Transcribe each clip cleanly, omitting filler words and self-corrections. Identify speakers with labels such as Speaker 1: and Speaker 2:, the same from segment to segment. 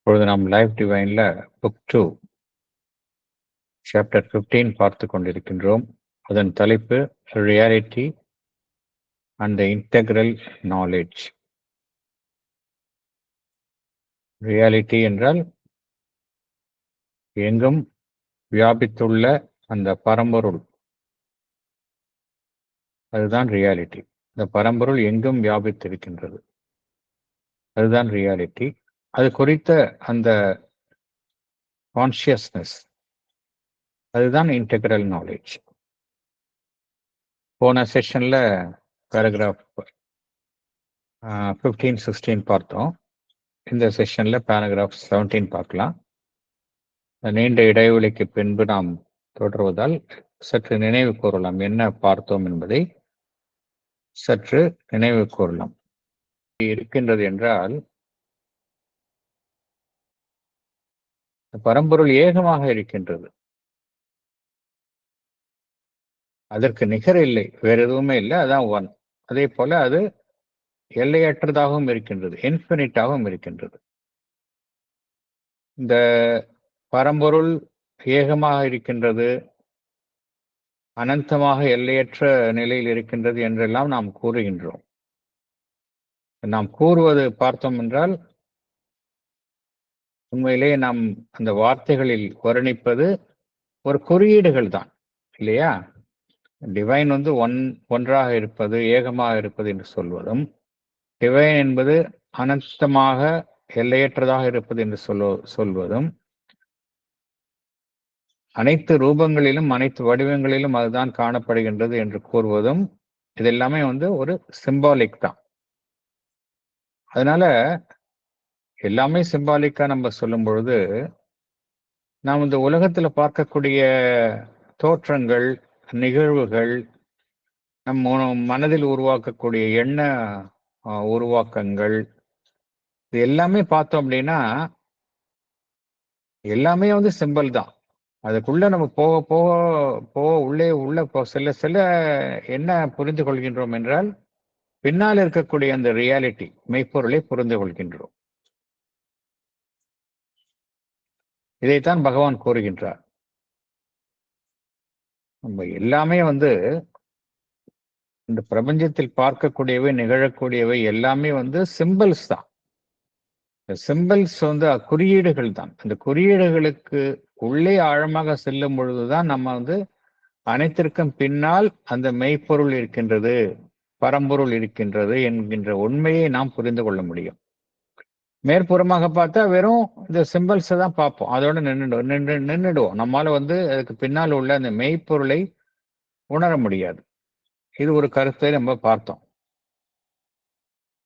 Speaker 1: இப்பொழுது நாம் life டிவைன்ல book 2 chapter 15 பார்த்து கொண்டிருக்கின்றோம். அதன் தலைப்பு reality and integral knowledge. Reality என்றால் எங்கும் வியாபித்துள்ள அந்த பரம்பொருள், அதுதான் ரியாலிட்டி. இந்த பரம்பொருள் எங்கும் வியாபித்திருக்கின்றது, அதுதான் ரியாலிட்டி. அது குறித்த அந்த கான்சியஸ்னஸ், அதுதான் இன்டெக்ரல் நாலேஜ். போன செஷன்ல பேராகிராஃப் 15-16 பார்த்தோம். இந்த செஷன்ல பேராகிராஃப் 17 பார்க்கலாம். நீண்ட இடைவெளிக்கு பின்பு நாம் தொடர்வதால் சற்று நினைவு கூறலாம், என்ன பார்த்தோம் என்பதை சற்று நினைவு கூறலாம். இருக்கின்றது என்றால் பரம்பொருள் ஏகமாக இருக்கின்றது, அதற்கு நிகர் இல்லை, வேற எதுவுமே இல்லை, அதான் ஒன். அதே போல அது எல்லையற்றதாகவும் இருக்கின்றது, இன்ஃபினிட்டாகவும் இருக்கின்றது. இந்த பரம்பொருள் ஏகமாக இருக்கின்றது, அனந்தமாக எல்லையற்ற நிலையில் இருக்கின்றது என்றெல்லாம் நாம் கூறுகின்றோம். நாம் கூறுவது பார்த்தோம் என்றால் உண்மையிலே நாம் அந்த வார்த்தைகளில் வர்ணிப்பது ஒரு குறியீடுகள் தான், இல்லையா? டிவைன் ஒன்றாக இருப்பது, ஏகமாக இருப்பது என்று சொல்வதும், டிவைன் என்பது அனந்தமாக எல்லையற்றதாக இருப்பது என்று சொல்வதும், அனைத்து ரூபங்களிலும் அனைத்து வடிவங்களிலும் அதுதான் காணப்படுகின்றது என்று கூறுவதும், இதெல்லாமே ஒரு சிம்பாலிக் தான். அதனால எல்லாமே சிம்பாலிக்கா நம்ம சொல்லும் பொழுது, நாம் இந்த உலகத்துல பார்க்கக்கூடிய தோற்றங்கள், நிகழ்வுகள், நம் மனதில் உருவாக்கக்கூடிய எண்ண உருவாக்கங்கள், இது எல்லாமே பார்த்தோம் அப்படின்னா எல்லாமே சிம்பல் தான். அதுக்குள்ள நம்ம போக போக போக உள்ள செல்ல செல்ல என்ன புரிந்து கொள்கின்றோம் என்றால், பின்னால் இருக்கக்கூடிய அந்த ரியாலிட்டி, மெய்ப்பொருளை புரிந்து கொள்கின்றோம். இதைத்தான் பகவான் கூறுகின்றார். நம்ம எல்லாமே இந்த பிரபஞ்சத்தில் பார்க்கக்கூடியவை, நிகழக்கூடியவை எல்லாமே சிம்பிள்ஸ் தான். சிம்பிள்ஸ் குறியீடுகள் தான். அந்த குறியீடுகளுக்கு உள்ளே ஆழமாக செல்லும் பொழுதுதான் நம்ம அனைத்திற்கும் பின்னால் அந்த மெய்ப்பொருள் இருக்கின்றது, பரம்பொருள் இருக்கின்றது என்கின்ற உண்மையை நாம் புரிந்து கொள்ள முடியும். மேற்புறமாக பார்த்தா வெறும் இந்த சிம்பிள்ஸை தான் பார்ப்போம், அதோட நின்றுடுவோம். நம்மால அதுக்கு பின்னால் உள்ள அந்த மெய்ப்பொருளை உணர முடியாது. இது ஒரு கருத்தை நம்ம பார்த்தோம்.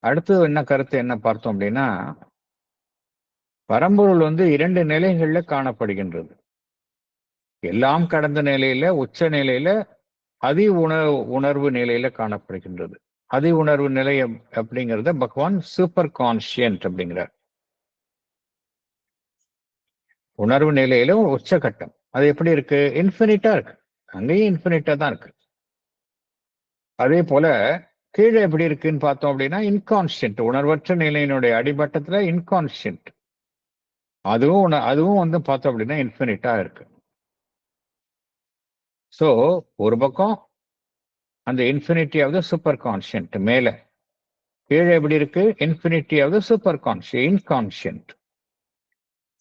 Speaker 1: அடுத்தது என்ன கருத்து என்ன பார்த்தோம் அப்படின்னா, பரம்பொருள் 2 நிலைகள்ல காணப்படுகின்றது. எல்லாம் கடந்த நிலையில, உச்ச நிலையில, உணர்வு நிலையில காணப்படுகின்றது. உணர்வு நிலை அப்படிங்கிறத பகவான் சூப்பர் கான்ஷியன்ட் அப்படிங்கிறார். உணர்வு நிலையில உச்சகட்டம். அது எப்படி இருக்கு? இன்ஃபினிட்டா இருக்கு, அங்கேயும் இன்ஃபினிட்டா தான் இருக்கு. அதே போல கீழே எப்படி இருக்குன்னு பார்த்தோம் அப்படின்னா இன்கான்ஷியன்ட், உணர்வற்ற நிலையினுடைய அடிமட்டத்துல இன்கான்ஷியன்ட். அதுவும் பார்த்தோம் அப்படின்னா இன்ஃபினிட்டா இருக்கு. சோ ஒரு பக்கம் அந்த infinity of the super conscient மேல, கீழே எப்படி இருக்கு? Infinity of the super inconscient.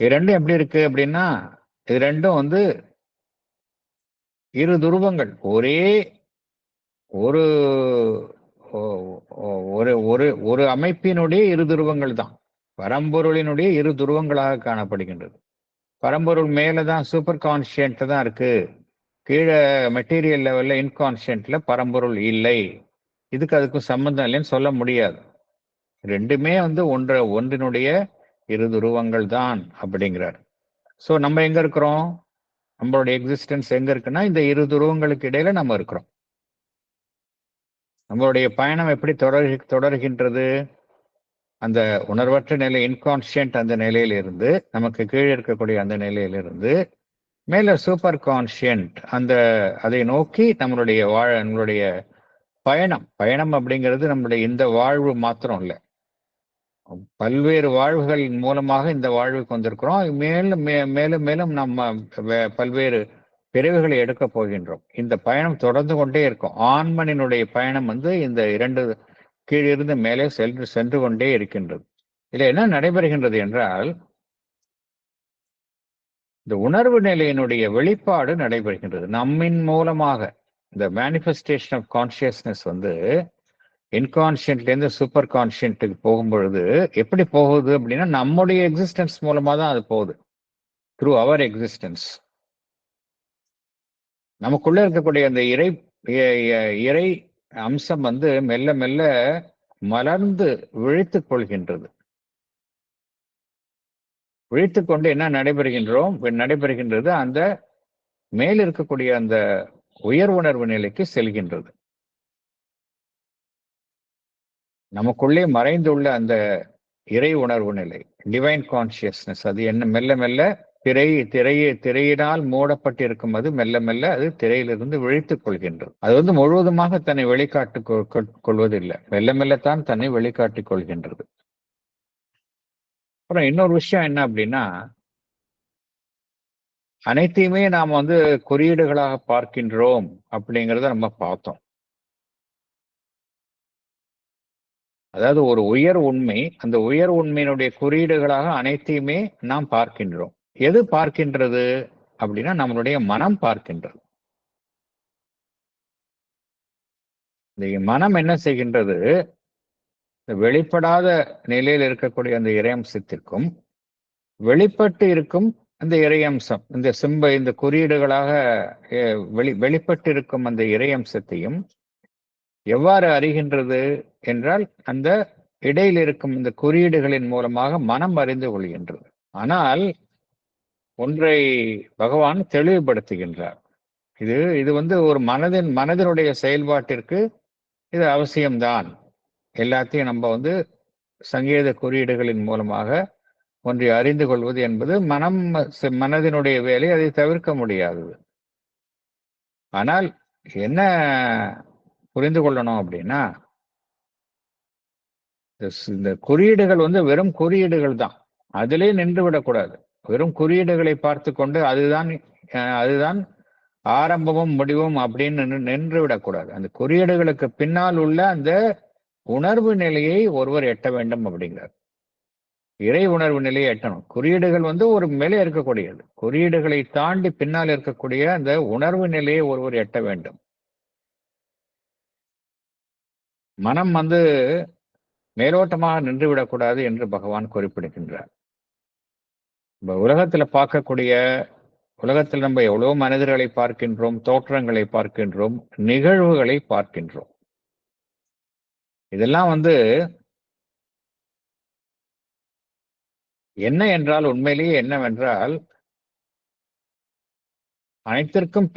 Speaker 1: இது ரெண்டும் எப்படி இருக்கு அப்படின்னா, இது ரெண்டும் இரு துருவங்கள், ஒரே ஒரு ஒரு அமைப்பினுடைய இரு துருவங்கள் தான். பரம்பொருளினுடைய இரு துருவங்களாக காணப்படுகின்றது. பரம்பொருள் மேலதான் சூப்பர் கான்ஷியன்ட் தான் இருக்கு, கீழே மெட்டீரியல் லெவல்ல இன்கான்ஷியன்ட்ல பரம்பொருள் இல்லை. இதுக்கு அதுக்கும் சம்பந்தம் இல்லைன்னு சொல்ல முடியாது. ரெண்டுமே ஒன்றினுடைய இரு துருவங்கள் தான் அப்படிங்கிறார். சோ நம்ம எங்க இருக்கிறோம்? நம்மளுடைய எக்ஸிஸ்டன்ஸ் எங்க இருக்குன்னா இந்த இரு துருவங்களுக்கு இடையில நம்ம இருக்கிறோம். நம்மளுடைய பயணம் எப்படி தொடர்கின்றது? அந்த உணர்வற்ற நிலை, இன்கான்ஷியன்ட் அந்த நிலையிலிருந்து, நமக்கு கீழே இருக்கக்கூடிய அந்த நிலையிலிருந்து மேல சூப்பர் கான்ஷியன்ட் அதை நோக்கி நம்மளுடைய பயணம் அப்படிங்கிறது நம்மளுடைய இந்த வாழ்வு மாத்திரம் இல்லை, பல்வேறு வாழ்வுகளின் மூலமாக இந்த வாழ்வுக்கு வந்திருக்கிறோம். மேலும் மேலும் மேலும் நம்ம பல்வேறு பிறவிகளை எடுக்கப் போகின்றோம். இந்த பயணம் தொடர்ந்து கொண்டே இருக்கும். ஆண்மனினுடைய பயணம் வந்து இந்த 2 கீழிருந்து மேலே சென்று கொண்டே இருக்கின்றது. இதுல என்ன நடைபெறுகின்றது என்றால், இந்த உணர்வு நிலையினுடைய வெளிப்பாடு நடைபெறுகின்றது. நம்மின் மூலமாக இந்த மேனிஃபெஸ்டேஷன் ஆஃப் கான்ஷியஸ்னஸ் வந்து இன்கான்ஷியன்ட்லேருந்து சூப்பர் கான்ஷியன்ட்டுக்கு போகும்பொழுது எப்படி போகுது அப்படின்னா, நம்முடைய எக்ஸிஸ்டன்ஸ் மூலமா தான் அது போகுது. த்ரூ அவர் எக்ஸிஸ்டன்ஸ். நமக்குள்ள இருக்கக்கூடிய அந்த இறை அம்சம் வந்து மெல்ல மெல்ல மலர்ந்து விழித்துக் கொள்கின்றது. விழித்துக் கொண்டு என்ன நடைபெறுகின்றது, அந்த மேல் இருக்கக்கூடிய அந்த உயர் உணர்வு நிலைக்கு செல்கின்றது. நமக்குள்ளே மறைந்துள்ள அந்த இறை உணர்வு நிலை, டிவைன் கான்சியஸ்னஸ், அது என்ன மெல்ல மெல்ல திரையினால் மூடப்பட்டிருக்கும், அது மெல்ல மெல்ல அது திரையிலிருந்து விழித்துக் கொள்கின்றது. அது வந்து முழுவதுமாக தன்னை வெளிக்காட்டு கொள்வதில்லை, மெல்ல மெல்லத்தான் தன்னை வெளிக்காட்டிக் கொள்கின்றது. அப்புறம் இன்னொரு விஷயம் என்ன அப்படின்னா, அனைத்தையுமே நாம் வந்து குறியீடுகளாக பார்க்கின்றோம் அப்படிங்கிறத நம்ம பார்த்தோம். அதாவது ஒரு உயர் உண்மை, அந்த உயர் உண்மையினுடைய குறியீடுகளாக அனைத்தையுமே நாம் பார்க்கின்றோம். எது பார்க்கின்றது அப்படின்னா, நம்மளுடைய மனம் பார்க்கின்றது. இந்த மனம் என்ன செய்கின்றது, வெளிப்படாத நிலையில் இருக்கக்கூடிய அந்த இறையம்சத்திற்கும், வெளிப்பட்டு இருக்கும் அந்த இறையம்சம், இந்த குறியீடுகளாக வெளிப்பட்டு இருக்கும் அந்த இறையம்சத்தையும் எவ்வாறு அறிகின்றது என்றால், அந்த இடையில் இருக்கும் இந்த குறியீடுகளின் மூலமாக மனம் அறிந்து கொள்கின்றது. ஆனால் ஒன்றை பகவான் தெளிவுபடுத்துகின்றார். இது வந்து ஒரு மனதினுடைய செயல்பாட்டிற்கு இது அவசியம்தான். எல்லாத்தையும் நம்ம வந்து சங்கேத குறியீடுகளின் மூலமாக ஒன்றை அறிந்து கொள்வது என்பது மனதினுடைய வேலை, அதை தவிர்க்க முடியாதது. ஆனால் என்ன புரிந்து கொள்ளணும் அப்படின்னா, இந்த குறியீடுகள் வந்து வெறும் குறியீடுகள் தான். அதிலே நின்று விடக்கூடாது. வெறும் குறியீடுகளை பார்த்து கொண்டு அதுதான் ஆரம்பமும் முடிவும் அப்படின்னு நின்று விடக்கூடாது. அந்த குறியீடுகளுக்கு பின்னால் உள்ள அந்த உணர்வு நிலையை ஒருவர் எட்ட வேண்டும் அப்படிங்கிறார். இறை உணர்வு நிலையை எட்டணும். குறியீடுகள் வந்து ஒரு மேலே இருக்கக்கூடியது. குறியீடுகளை தாண்டி பின்னால் இருக்கக்கூடிய அந்த உணர்வு நிலையை ஒருவர் எட்ட வேண்டும். மனம் வந்து மேலோட்டமாக நின்று விடக்கூடாது என்று பகவான் குறிப்பிடுகின்றார். உலகத்தில் நம்ம எவ்வளவு மனிதர்களை பார்க்கின்றோம், தோற்றங்களை பார்க்கின்றோம், நிகழ்வுகளை பார்க்கின்றோம். இதெல்லாம் வந்து என்ன என்றால், உண்மையிலேயே என்னவென்றால், அனைத்திற்கும்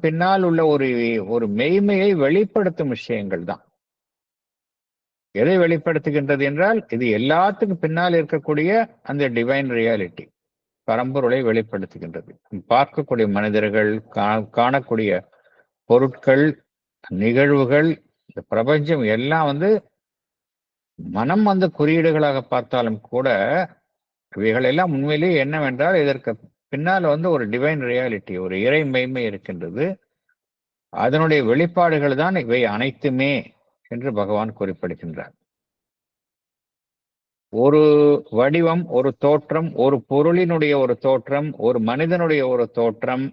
Speaker 1: பின்னால் உள்ள ஒரு மெய்மையை வெளிப்படுத்தும் விஷயங்கள் தான். எதை வெளிப்படுத்துகின்றது என்றால், இது எல்லாத்துக்கும் பின்னால் இருக்கக்கூடிய அந்த டிவைன் ரியாலிட்டி, பரம்பொருளை வெளிப்படுத்துகின்றது. பார்க்கக்கூடிய மனிதர்கள், காணக்கூடிய பொருட்கள், நிகழ்வுகள், இந்த பிரபஞ்சம் எல்லாம் வந்து மனம் வந்து குறியீடுகளாக பார்த்தாலும் கூட, இவைகள் எல்லாம் உண்மையிலேயே என்னவென்றால், இதற்கு பின்னால் வந்து ஒரு டிவைன் ரியாலிட்டி, ஒரு இறை மெய்மை இருக்கின்றது. அதனுடைய வெளிப்பாடுகள் தான் இவை அனைத்துமே என்று பகவான் குறிப்பிடுகின்றார். ஒரு வடிவம், ஒரு தோற்றம், ஒரு பொருளினுடைய ஒரு தோற்றம், ஒரு மனிதனுடைய ஒரு தோற்றம்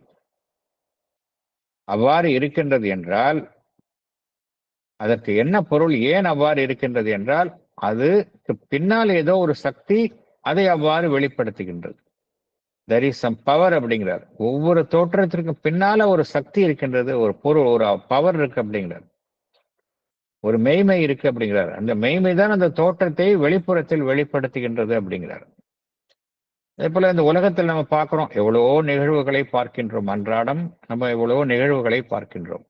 Speaker 1: அவ்வாறு இருக்கின்றது என்றால், அதற்கு என்ன பொருள்? ஏன் அவ்வாறு இருக்கின்றது என்றால், அதுக்கு பின்னால் ஏதோ ஒரு சக்தி அதை அவ்வாறு வெளிப்படுத்துகின்றது. தெர் இஸ் சம் பவர் அப்படிங்கிறார். ஒவ்வொரு தோற்றத்திற்கும் பின்னால ஒரு சக்தி இருக்கின்றது, ஒரு பொருள், ஒரு பவர் இருக்கு அப்படிங்கிறார். ஒரு மெய்மை இருக்கு அப்படிங்கிறார். அந்த மெய்மை தான் அந்த தோற்றத்தை வெளிப்புறத்தில் வெளிப்படுத்துகின்றது அப்படிங்கிறார். அதே போல இந்த உலகத்தில் நம்ம பார்க்கிறோம், எவ்வளவோ நிகழ்வுகளை பார்க்கின்றோம். அன்றாடம் நம்ம எவ்வளவோ நிகழ்வுகளை பார்க்கின்றோம்.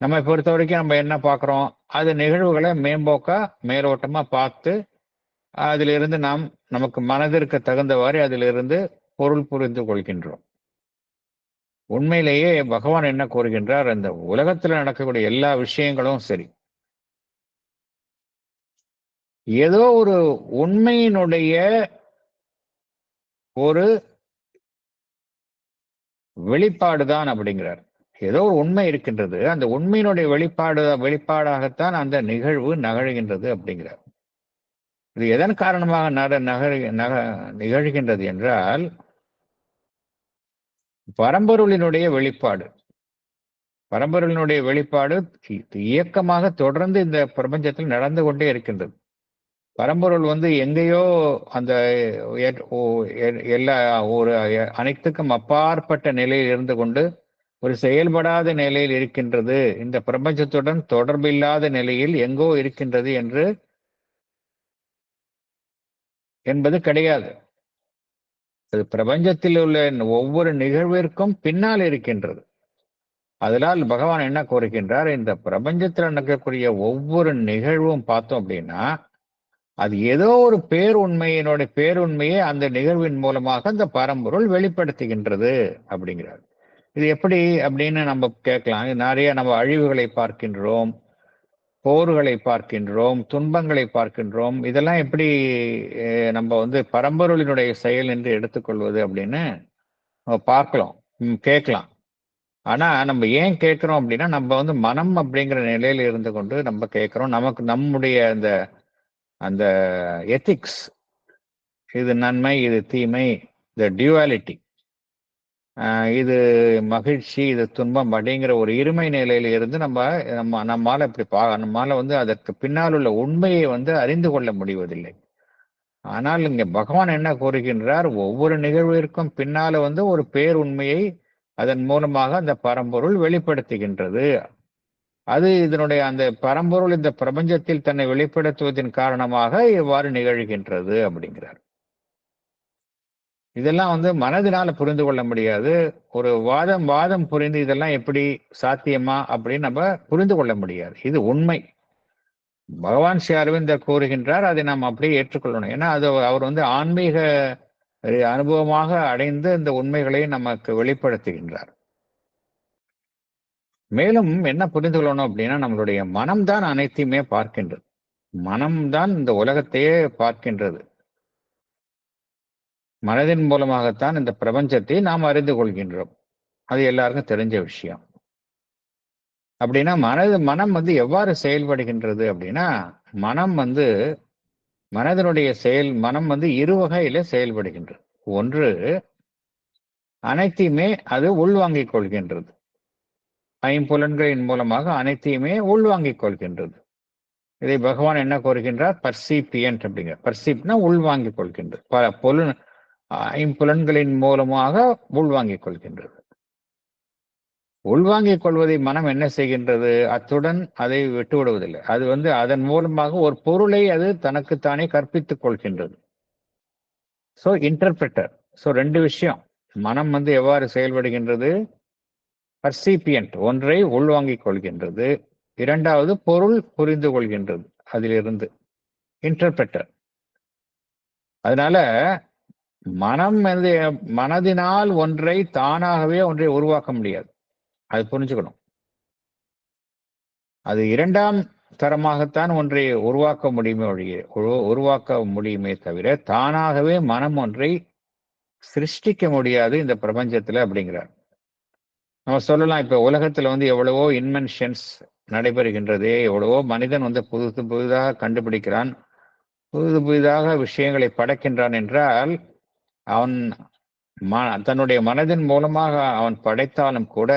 Speaker 1: நம்ம பொறுத்த வரைக்கும் நம்ம என்ன பார்க்கிறோம், அது நிகழ்வுகளை மேம்போக்கா மேலோட்டமா பார்த்து, அதிலிருந்து நமக்கு மனதிற்கு தகுந்தவாறு அதிலிருந்து பொருள் புரிந்து கொள்கின்றோம். உண்மையிலேயே பகவான் என்ன கூறுகின்றார், அந்த உலகத்தில் நடக்கக்கூடிய எல்லா விஷயங்களும் சரி, ஏதோ ஒரு உண்மையினுடைய ஒரு வெளிப்பாடுதான் அப்படிங்கிறார். ஏதோ ஒரு உண்மை இருக்கின்றது, அந்த உண்மையினுடைய வெளிப்பாடாகத்தான் அந்த நிகழ்வு நகழ்கின்றது அப்படிங்கிறார். இது எதன் காரணமாக நிகழ்கின்றது என்றால், பரம்பொருளினுடைய வெளிப்பாடு. பரம்பொருளினுடைய வெளிப்பாடு இயக்கமாக தொடர்ந்து இந்த பிரபஞ்சத்தில் நடந்து கொண்டே இருக்கின்றது. பரம்பொருள் எங்கேயோ அந்த எல்லா ஒரு அனைத்துக்கும் அப்பாற்பட்ட நிலையில் இருந்து கொண்டு ஒரு செயல்படாத நிலையில் இருக்கின்றது, இந்த பிரபஞ்சத்துடன் தொடர்பில்லாத நிலையில் எங்கோ இருக்கின்றது என்பது கிடையாது. அது பிரபஞ்சத்தில் உள்ள ஒவ்வொரு நிகழ்விற்கும் பின்னால் இருக்கின்றது. அதனால் பகவான் என்ன கூறுகின்றார், இந்த பிரபஞ்சத்தில் நடக்கக்கூடிய ஒவ்வொரு நிகழ்வும் பார்த்தோம் அப்படின்னா, அது ஏதோ ஒரு பேருண்மையை அந்த நிகழ்வின் மூலமாக அந்த பரம்பொருள் வெளிப்படுத்துகின்றது அப்படிங்கிறார். இது எப்படி அப்படின்னு நம்ம கேட்கலாம். நிறைய நம்ம அழிவுகளை பார்க்கின்றோம், போர்களை பார்க்கின்றோம், துன்பங்களை பார்க்கின்றோம். இதெல்லாம் எப்படி நம்ம பரம்பொருளினுடைய செயல் என்று எடுத்துக்கொள்வது அப்படின்னு நம்ம பார்க்கலாம், கேட்கலாம். ஆனா நம்ம ஏன் கேட்கிறோம் அப்படின்னா, நம்ம மனம் அப்படிங்கிற நிலையில இருந்து கொண்டு நம்ம கேட்கிறோம். நமக்கு நம்முடைய அந்த அந்த எத்திக்ஸ், இது நன்மை, இது தீமை, இந்த டியூவாலிட்டி, இது மகிழ்ச்சி, இது துன்பம் அப்படிங்கிற ஒரு இருமை நிலையில இருந்து நம்மால நம்மால அதற்கு பின்னால் உள்ள உண்மையை அறிந்து கொள்ள முடிவதில்லை. ஆனால் இங்க பகவான் என்ன கூறுகின்றார், ஒவ்வொரு நிகழ்விற்கும் பின்னால ஒரு பேருண்மையை அதன் மூலமாக அந்த பரம்பொருள் வெளிப்படுத்துகின்றது. அது இதனுடைய அந்த பரம்பொருள் இந்த பிரபஞ்சத்தில் தன்னை வெளிப்படுத்துவதன் காரணமாக இவ்வாறு நிகழ்கின்றது அப்படிங்கிறார். இதெல்லாம் மனதினால புரிந்து கொள்ள முடியாது. ஒரு வாதம் புரிந்து இதெல்லாம் எப்படி சாத்தியமா அப்படின்னு நம்ம புரிந்து கொள்ள முடியாது. இது உண்மை. பகவான் ஸ்ரீ அரவிந்தர் கூறுகின்றார், அதை நாம் அப்படியே ஏற்றுக்கொள்ளணும். ஏன்னா அது அவர் ஆன்மீக அனுபவமாக அடைந்து இந்த உண்மைகளை நமக்கு வெளிப்படுத்துகின்றார். மேலும் என்ன புரிந்து கொள்ளணும் அப்படின்னா, நம்மளுடைய மனம்தான் அனைத்தையுமே பார்க்கின்றது. மனம்தான் இந்த உலகத்தையே பார்க்கின்றது. மனதின் மூலமாகத்தான் இந்த பிரபஞ்சத்தை நாம் அறிந்து கொள்கின்றோம். அது எல்லாருக்கும் தெரிஞ்ச விஷயம். அப்படின்னா மனம் எவ்வாறு செயல்படுகின்றது அப்படின்னா, மனதினுடைய மனம் இரு வகையில செயல்படுகின்றது. ஒன்று, அனைத்தையுமே அது உள்வாங்கிக் கொள்கின்றது. ஐம்புலன்களின் மூலமாக அனைத்தையுமே உள்வாங்கிக் கொள்கின்றது. இதை பகவான் என்ன கூறுகின்றார், பர்சீபியன்ட் அப்படிங்கிற. பர்சீப்னா உள்வாங்கிக் கொள்கின்றது. ஐம்புலன்களின் மூலமாக உள்வாங்கிக் கொள்கின்றது. உள்வாங்கிக் கொள்வதை மனம் என்ன செய்கின்றது, அத்துடன் அதை விட்டு விடுவதில்லை. அது அதன் மூலமாக ஒரு பொருளை அது தனக்குத்தானே கற்பித்துக் கொள்கின்றது. So interpreter. சோ ரெண்டு விஷயம். மனம் எவ்வாறு செயல்படுகின்றது, பர்சீபியன்ட், ஒன்றை உள்வாங்கிக் கொள்கின்றது. இரண்டாவது, பொருள் புரிந்து கொள்கின்றது அதிலிருந்து, இன்டர்பிரட்டர். அதனால மனதினால் தானாகவே ஒன்றை உருவாக்க முடியாது. அது புரிஞ்சுக்கணும். அது இரண்டாம் தரமாகத்தான் ஒன்றை உருவாக்க முடியுமே தவிர, தானாகவே மனம் ஒன்றை சிருஷ்டிக்க முடியாது இந்த பிரபஞ்சத்துல அப்படிங்கிறார். நம்ம சொல்லலாம், இப்ப உலகத்துல எவ்வளவோ இன்வென்ஷன்ஸ் நடைபெறுகின்றது, எவ்வளவோ மனிதன் புதுதாக கண்டுபிடிக்கிறான், புதிதாக விஷயங்களை படைக்கின்றான் என்றால், அவன் தன்னுடைய மனதின் மூலமாக அவன் படைத்தாலும் கூட,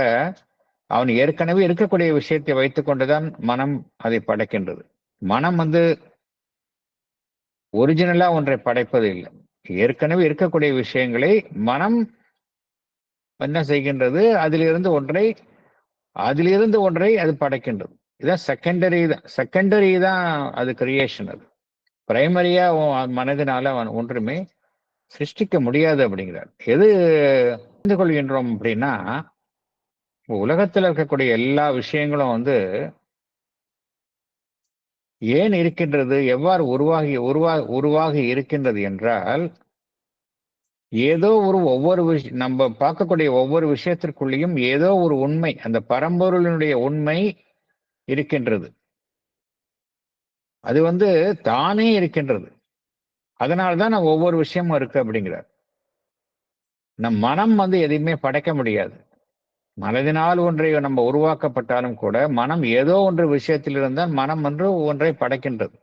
Speaker 1: அவன் ஏற்கனவே இருக்கக்கூடிய விஷயத்தை வைத்துக் கொண்டுதான் மனம் அதை படைக்கின்றது. மனம் ஒரிஜினலா ஒன்றை படைப்பது இல்லை. ஏற்கனவே இருக்கக்கூடிய விஷயங்களை மனம் என்ன செய்கின்றது, அதிலிருந்து ஒன்றை அது படைக்கின்றது. இதான் செகண்டரி தான் அது கிரியேஷன். அது பிரைமரியா மனதினால ஒன்றுமே சிருஷ்டிக்க முடியாது அப்படிங்கிறார். எது புரிந்து கொள்கின்றோம் அப்படின்னா, உலகத்தில் இருக்கக்கூடிய எல்லா விஷயங்களும் ஏன் இருக்கின்றது, எவ்வாறு உருவாகி இருக்கின்றது என்றால், ஏதோ நம்ம பார்க்கக்கூடிய ஒவ்வொரு விஷயத்திற்குள்ளேயும் ஏதோ ஒரு உண்மை, அந்த பரம்பொருளினுடைய உண்மை இருக்கின்றது. அது வந்து தானே இருக்கின்றது. அதனால்தான் நான் ஒவ்வொரு விஷயமும் இருக்கு அப்படிங்கிறார். நம் மனம் வந்து எதையுமே படைக்க முடியாது. மனதினால் ஒன்றை நம்ம உருவாக்கப்பட்டாலும் கூட மனம் ஏதோ ஒன்று விஷயத்தில் இருந்தால் மனம் என்று ஒன்றை படைக்கின்றது.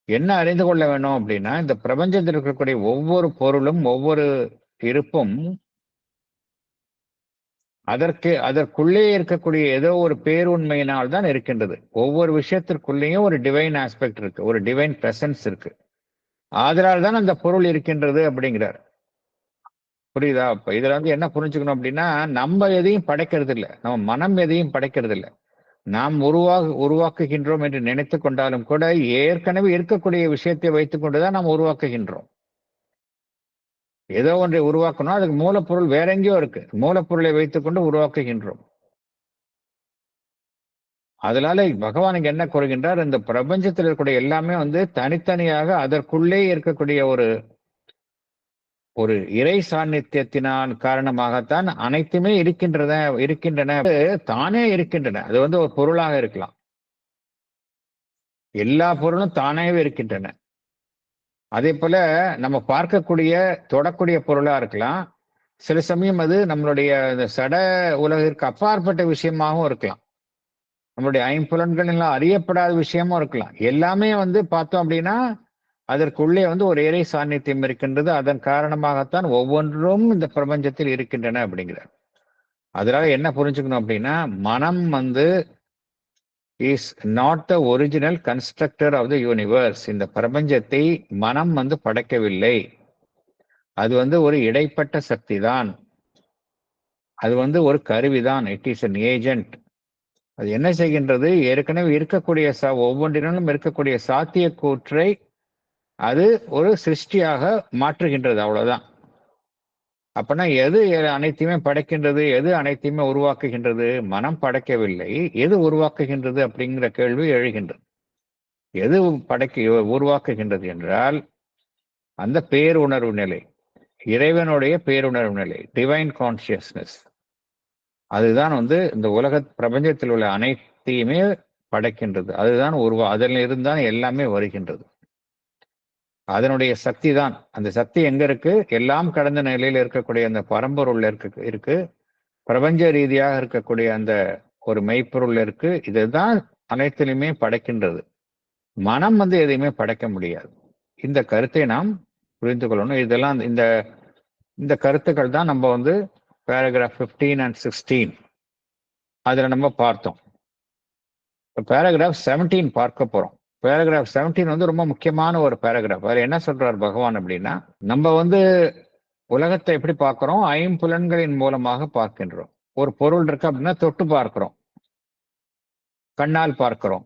Speaker 1: என்ன அறிந்து கொள்ள வேணும் அப்படின்னா, இந்த பிரபஞ்சத்தில் இருக்கக்கூடிய ஒவ்வொரு பொருளும் ஒவ்வொரு இருப்பும் அதற்குள்ளே இருக்கக்கூடிய ஏதோ ஒரு பேருண்மையினால் தான் இருக்கின்றது. ஒவ்வொரு விஷயத்திற்குள்ளேயும் ஒரு டிவைன் ஆஸ்பெக்ட் இருக்கு, ஒரு டிவைன் பிரசன்ஸ் இருக்கு. ஆதலால் தான் அந்த பொருள் இருக்கின்றது அப்படிங்கிறார். புரியுதா? அப்ப இதுல வந்து என்ன புரிஞ்சுக்கணும் அப்படின்னா, நம்ம எதையும் படைக்கிறது இல்ல, நம்ம மனம் எதையும் படைக்கிறது இல்ல. நாம் உருவாக்குகின்றோம் என்று நினைத்துக் கொண்டாலும் கூட ஏற்கனவே இருக்கக்கூடிய விஷயத்தை வைத்துக் கொண்டுதான் நாம் உருவாக்குகின்றோம். ஏதோ ஒன்றை உருவாக்கணும், அதுக்கு மூலப்பொருள் வேற எங்கேயோ இருக்கு, மூலப்பொருளை வைத்துக் கொண்டு உருவாக்குகின்றோம். அதனால பகவான் இங்க என்ன கூறுகின்றார், இந்த பிரபஞ்சத்தில் இருக்கக்கூடிய எல்லாமே வந்து தனித்தனியாக அதற்குள்ளே இருக்கக்கூடிய ஒரு இறை சாநித்தியத்தினால் காரணமாகத்தான் அனைத்துமே இருக்கின்றன, தானே இருக்கின்றன. அது வந்து ஒரு பொருளாக இருக்கலாம், எல்லா பொருளும் தானாகவே இருக்கின்றன. அதே போல நம்ம பார்க்கக்கூடிய தொடக்கூடிய பொருளா இருக்கலாம், சில சமயம் அது நம்மளுடைய சட உலகிற்கு அப்பாற்பட்ட விஷயமாகவும் இருக்கலாம், நம்மளுடைய ஐம்புலன்கள் எல்லாம் அறியப்படாத விஷயமும் இருக்கலாம். எல்லாமே வந்து பார்த்தோம் அப்படின்னா அதற்குள்ளே வந்து ஒரு இறை சாநித்தியம் இருக்கின்றது. அதன் காரணமாகத்தான் ஒவ்வொன்றும் இந்த பிரபஞ்சத்தில் இருக்கின்றன அப்படிங்கிறார். அதனால என்ன புரிஞ்சுக்கணும் அப்படின்னா, மனம் வந்து is not the original constructor of the universe. இந்த பிரபஞ்சத்தை மனம் வந்து படைக்கவில்லை. அது வந்து ஒரு இடைப்பட்ட சக்தி தான், அது வந்து ஒரு கருவிதான். It is an agent. அது என்ன செய்கின்றது, ஏற்கனவே இருக்கக்கூடிய ஒவ்வொன்றினும் இருக்கக்கூடிய சாத்தியக்கூற்றை அது ஒரு சிருஷ்டியாக மாற்றுகின்றது, அவ்வளவுதான். அப்பனா எது அனைத்தையுமே படைக்கின்றது, எது அனைத்தையுமே உருவாக்குகின்றது? மனம் படைக்கவில்லை, எது உருவாக்குகின்றது அப்படிங்கிற கேள்வி எழுகின்றது. எது உருவாக்குகின்றது என்றால் அந்த பேருணர்வு நிலை, இறைவனுடைய பேருணர்வு நிலை, டிவைன் கான்சியஸ்னஸ். அதுதான் வந்து இந்த உலக பிரபஞ்சத்தில் உள்ள அனைத்தையுமே படைக்கின்றது. அதுதான் அதில் இருந்தான் எல்லாமே வருகின்றது. அதனுடைய சக்தி தான். அந்த சக்தி எங்க இருக்கு? எல்லாம் கடந்த நிலையில் இருக்கக்கூடிய அந்த பரம்பொருள் இருக்கு, பிரபஞ்ச ரீதியாக இருக்கக்கூடிய அந்த ஒரு மெய்ப்பொருள் இருக்கு. இதுதான் அனைத்திலுமே படைக்கின்றது. மனம் வந்து எதையுமே படைக்க முடியாது. இந்த கருத்தை நாம் புரிந்து கொள்ளணும். இதெல்லாம் இந்த இந்த கருத்துக்கள் தான் நம்ம வந்து பேராகிராஃப் 15 and 16 அதுல நம்ம பார்த்தோம். பேராகிராஃப் 17 பார்க்க போறோம். பேராகிராஃப் 17 வந்து ரொம்ப முக்கியமான ஒரு பேராகிராஃப். அதுல என்ன சொல்றார் பகவான் அப்படின்னா, நம்ம வந்து உலகத்தை எப்படி பார்க்கிறோம்? ஐம்புலன்களின் மூலமாக பார்க்கின்றோம். ஒரு பொருள் இருக்கு அப்படின்னா தொட்டு பார்க்கிறோம், கண்ணால் பார்க்கிறோம்.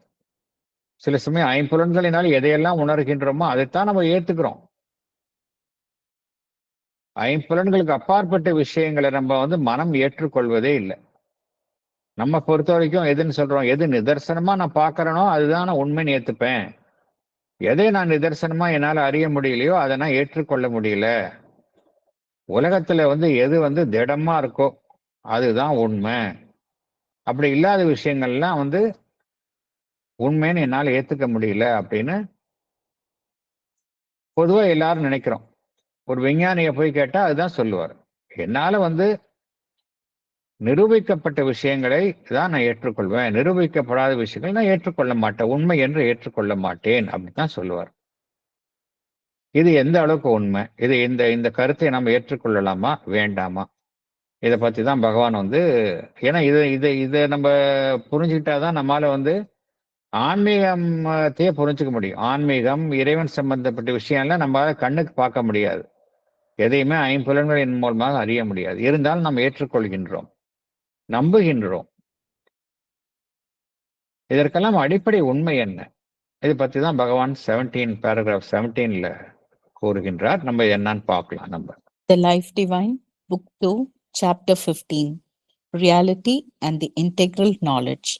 Speaker 1: சில சமயம் ஐம்புலன்களினால் எதையெல்லாம் உணர்கின்றோமோ அதைத்தான் நம்ம ஏத்துக்கிறோம். ஐம்புலன்களுக்கு அப்பாற்பட்ட விஷயங்களை நம்ம வந்து மனம் ஏற்றுக்கொள்வதே இல்லை. நம்ம பொறுத்த வரைக்கும் எதுன்னு சொல்றோம், எது நிதர்சனமா நான் பார்க்கறேனோ அதுதான் நான் உண்மைன்னு ஏத்துப்பேன். எதை நான் நிதர்சனமா என்னால அறிய முடியலையோ அதை நான் ஏற்றுக்கொள்ள முடியல. உலகத்துல வந்து எது வந்து திடமா இருக்கோ அதுதான் உண்மை. அப்படி இல்லாத விஷயங்கள்லாம் வந்து உண்மைன்னு என்னால் ஏத்துக்க முடியல அப்படின்னு பொதுவா எல்லாரும் நினைக்கிறோம். ஒரு விஞ்ஞானியை போய் கேட்டா அதுதான் சொல்லுவார். என்னால வந்து நிரூபிக்கப்பட்ட விஷயங்களை தான் நான் ஏற்றுக்கொள்வேன், நிரூபிக்கப்படாத விஷயங்களை நான் ஏற்றுக்கொள்ள மாட்டேன், உண்மை என்று ஏற்றுக்கொள்ள மாட்டேன் அப்படித்தான் சொல்லுவார். இது எந்த அளவுக்கு உண்மை? இது இந்த இந்த கருத்தை நம்ம ஏற்றுக்கொள்ளலாமா வேண்டாமா? இதை பத்தி தான் பகவான் வந்து, ஏன்னா இதை நம்ம புரிஞ்சுக்கிட்டாதான் நம்மளால வந்து ஆன்மீகத்தையே புரிஞ்சுக்க முடியும். ஆன்மீகம், இறைவன் சம்பந்தப்பட்ட விஷயம்லாம் நம்மளால கண்ணுக்கு பார்க்க முடியாது, எதையுமே ஐம்புலன்களின் மூலமாக அறிய முடியாது. இருந்தாலும் நம்ம ஏற்றுக்கொள்கின்றோம், நம்புகின்றோம். இதற்கெல்லாம் அடிப்படை உண்மை என்ன? இதை பத்தி தான் பகவான் பேராகிராஃப் 17ல கூறுகின்றார். நம்ம என்னன்னு பார்க்கலாம். நம்ம
Speaker 2: The Life Divine, Book 2, Chapter 15, Reality and the Integral Knowledge,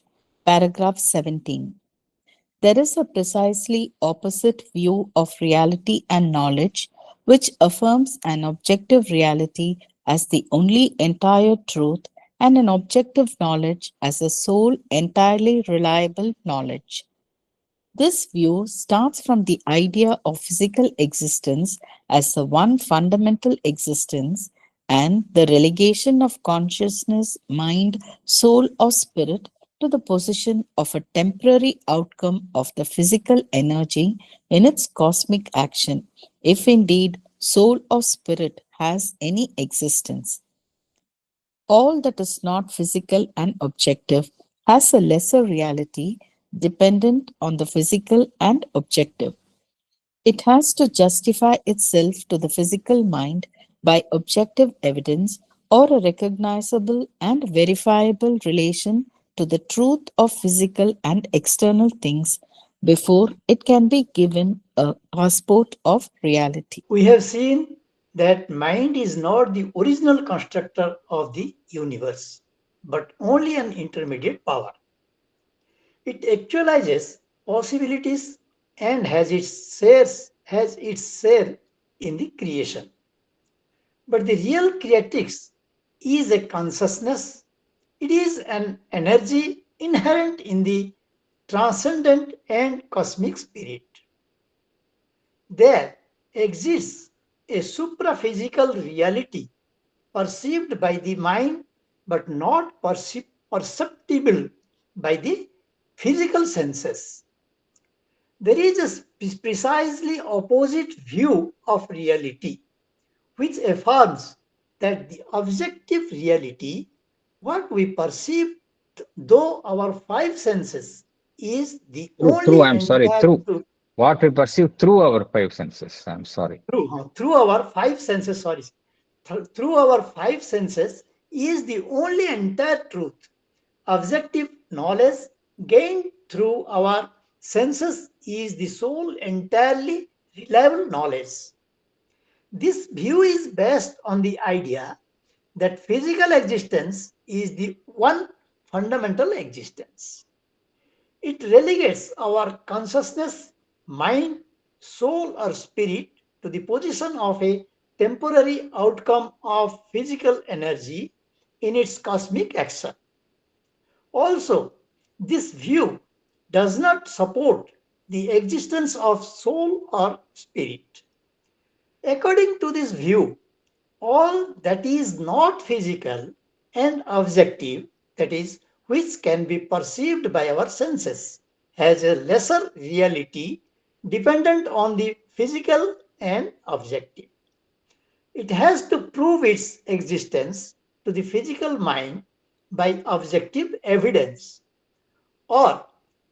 Speaker 2: Paragraph 17. There is a precisely opposite view of reality and knowledge, which affirms an objective reality as the only entire truth and an objective knowledge as the sole entirely reliable knowledge. This view starts from the idea of physical existence as the one fundamental existence and the relegation of consciousness, mind, soul, or spirit to the position of a temporary outcome of the physical energy in its cosmic action, if indeed soul or spirit has any existence. All that is not physical and objective has a lesser reality dependent on the physical and objective. It has to justify itself to the physical mind by objective evidence or a recognizable and verifiable relation to the truth of physical and external things before it can be given a passport of reality.
Speaker 3: We have seen that mind is not the original constructor of the universe, but only an intermediate power. It actualizes possibilities and has its share in the creation. But the real creatrix is a consciousness. It is an energy inherent in the transcendent and cosmic spirit. There exists a supraphysical reality perceived by the mind but not perceptible by the physical senses. There is a precisely opposite view of reality, which affirms that the objective reality, what we perceive though our five senses, is the only entire truth.
Speaker 1: What we perceive through our five senses. I'm sorry.
Speaker 3: Through our five senses, through our five senses is the only entire truth. Objective knowledge gained through our senses is the sole entirely reliable knowledge. This view is based on the idea that physical existence is the one fundamental existence. It relegates our consciousness, mind, soul, or spirit to the position of a temporary outcome of physical energy in its cosmic action. Also, this view does not support the existence of soul or spirit. According to this view, all that is not physical and objective, that is, which can be perceived by our senses, has a lesser reality dependent on the physical and objective. It has to prove its existence to the physical mind by objective evidence, or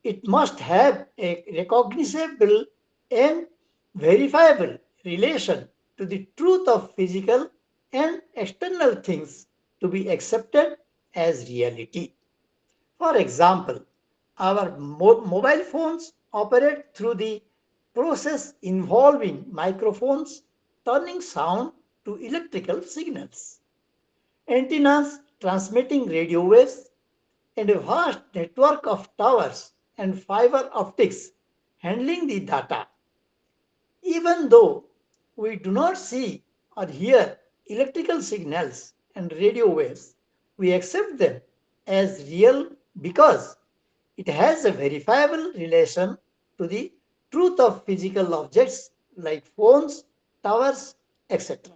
Speaker 3: it must have a recognizable and verifiable relation to the truth of physical and external things to be accepted as reality. For example, our mobile phones operate through the process involving microphones turning sound to electrical signals, antennas transmitting radio waves, and a vast network of towers and fiber optics handling the data. Even though we do not see or hear electrical signals and radio waves, we accept them as real because it has a verifiable relation to the truth of physical objects like phones, towers, etc.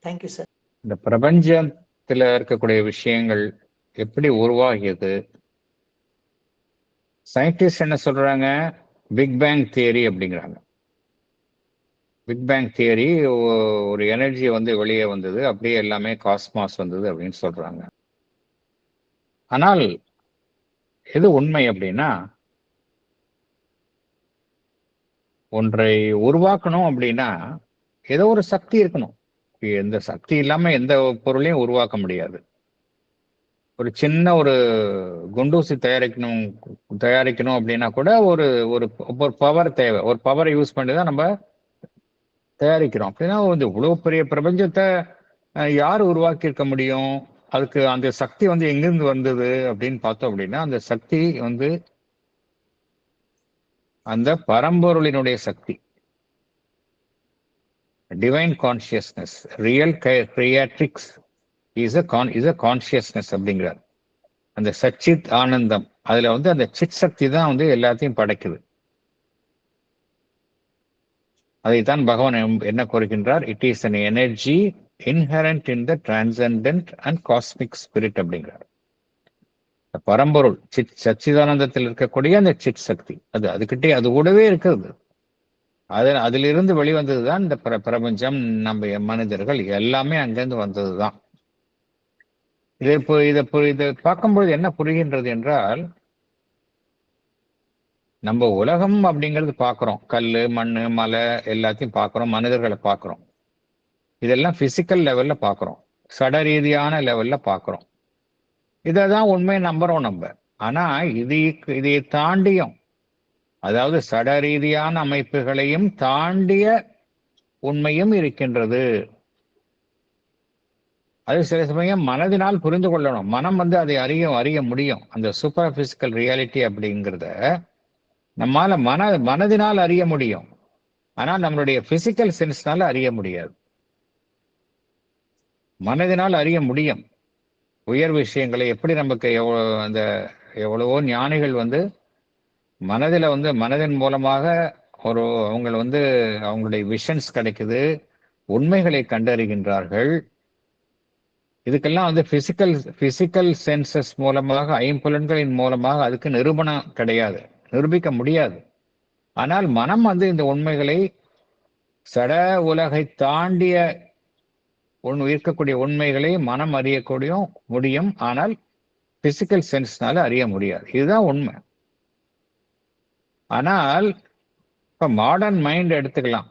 Speaker 3: Thank you, sir.
Speaker 1: இந்த பிரபஞ்சத்துல இருக்கக்கூடிய விஷயங்கள் எப்படி உருவாகியது? Scientist என்ன சொல்றாங்க? Big bang theory அப்படிங்கிறாங்க. Big bang theory ஒரு எனர்ஜி வெளியே வந்தது, அப்படியே எல்லாமே காஸ்மாஸ் வந்தது அப்படின்னு சொல்றாங்க. ஆனால் எது உண்மை அப்படின்னா, ஒன்றை உருவாக்கணும் அப்படின்னா ஏதோ ஒரு சக்தி இருக்கணும். எந்த சக்தி இல்லாம எந்த பொருளையும் உருவாக்க முடியாது. ஒரு சின்ன ஒரு குண்டூசி தயாரிக்கணும் அப்படின்னா கூட ஒரு ஒரு பவர் தேவை. ஒரு பவரை யூஸ் பண்ணி தான் நம்ம தயாரிக்கிறோம். அப்படின்னா இவ்வளவு பெரிய பிரபஞ்சத்தை யார் உருவாக்கி இருக்க முடியும்? அதுக்கு அந்த சக்தி எங்கிருந்து வந்தது அப்படின்னு பார்த்தோம் அப்படின்னா, அந்த சக்தி அந்த பரம்பொருளினுடைய சக்தி, divine consciousness, real creatrix is a consciousness அப்படிங்கிறார். அந்த சச்சித் ஆனந்தம், அதுல அந்த சித் சக்தி தான் எல்லாத்தையும் படைக்குது. அதைத்தான் பகவான் என்ன கூறுகின்றார்? It is an energy inherent in the transcendent and cosmic spirit அப்படிங்கிறார். பரம்பொருள் சச்சிதானந்தத்தில் இருக்கக்கூடிய அந்த சித் சக்தி, அதுகிட்டே அது கூடவே இருக்கிறது. அதிலிருந்து வெளிவந்ததுதான் இந்த பிரபஞ்சம், நம்ம மனிதர்கள் எல்லாமே அங்கிருந்து வந்ததுதான். இதை பார்க்கும்போது என்ன புரிகின்றது என்றால், நம்ம உலகம் அப்படிங்கிறது பார்க்கிறோம், கல்லு மண்ணு மலை எல்லாத்தையும் பார்க்கிறோம், மனிதர்களை பார்க்கிறோம். இதெல்லாம் பிசிக்கல் லெவல்ல பார்க்கிறோம், சட ரீதியான லெவல்ல பார்க்கிறோம். இதைதான் உண்மையை நம்புறோம் நம்ம. ஆனா இதை தாண்டியும், அதாவது சட ரீதியான அமைப்புகளையும் தாண்டிய உண்மையும் இருக்கின்றது. அது சில சமயம் மனதினால் புரிந்து கொள்ளணும். மனம் அதை அறிய முடியும். அந்த சூப்பர் பிசிக்கல் ரியாலிட்டி அப்படிங்கிறத நம்மால மனதினால் அறிய முடியும். ஆனால் நம்மளுடைய பிசிக்கல் சென்ஸ்னால அறிய முடியாது. மனதினால் அறிய முடியும் உயர் விஷயங்களை. எப்படி நமக்கு எவ்வளவோ ஞானிகள் மனதில் மனதின் மூலமாக அவங்க அவங்களுடைய விஷன்ஸ் கிடைக்குது, உண்மைகளை கண்டறிகின்றார்கள். இதுக்கெல்லாம் பிசிக்கல் சென்சஸ் மூலமாக, ஐம்புலன்களின் மூலமாக அதுக்கு நிரூபணம் கிடையாது, நிரூபிக்க முடியாது. ஆனால் மனம் இந்த உண்மைகளை சட உலகை தாண்டிய இருக்கக்கூடிய உண்மைகளை மனம் அறியக்கூடிய முடியும். ஆனால் பிசிக்கல் சென்ஸ்னால அறிய முடியாது. இதுதான் உண்மை. ஆனால் இப்ப மாடர்ன் மைண்ட் எடுத்துக்கலாம்.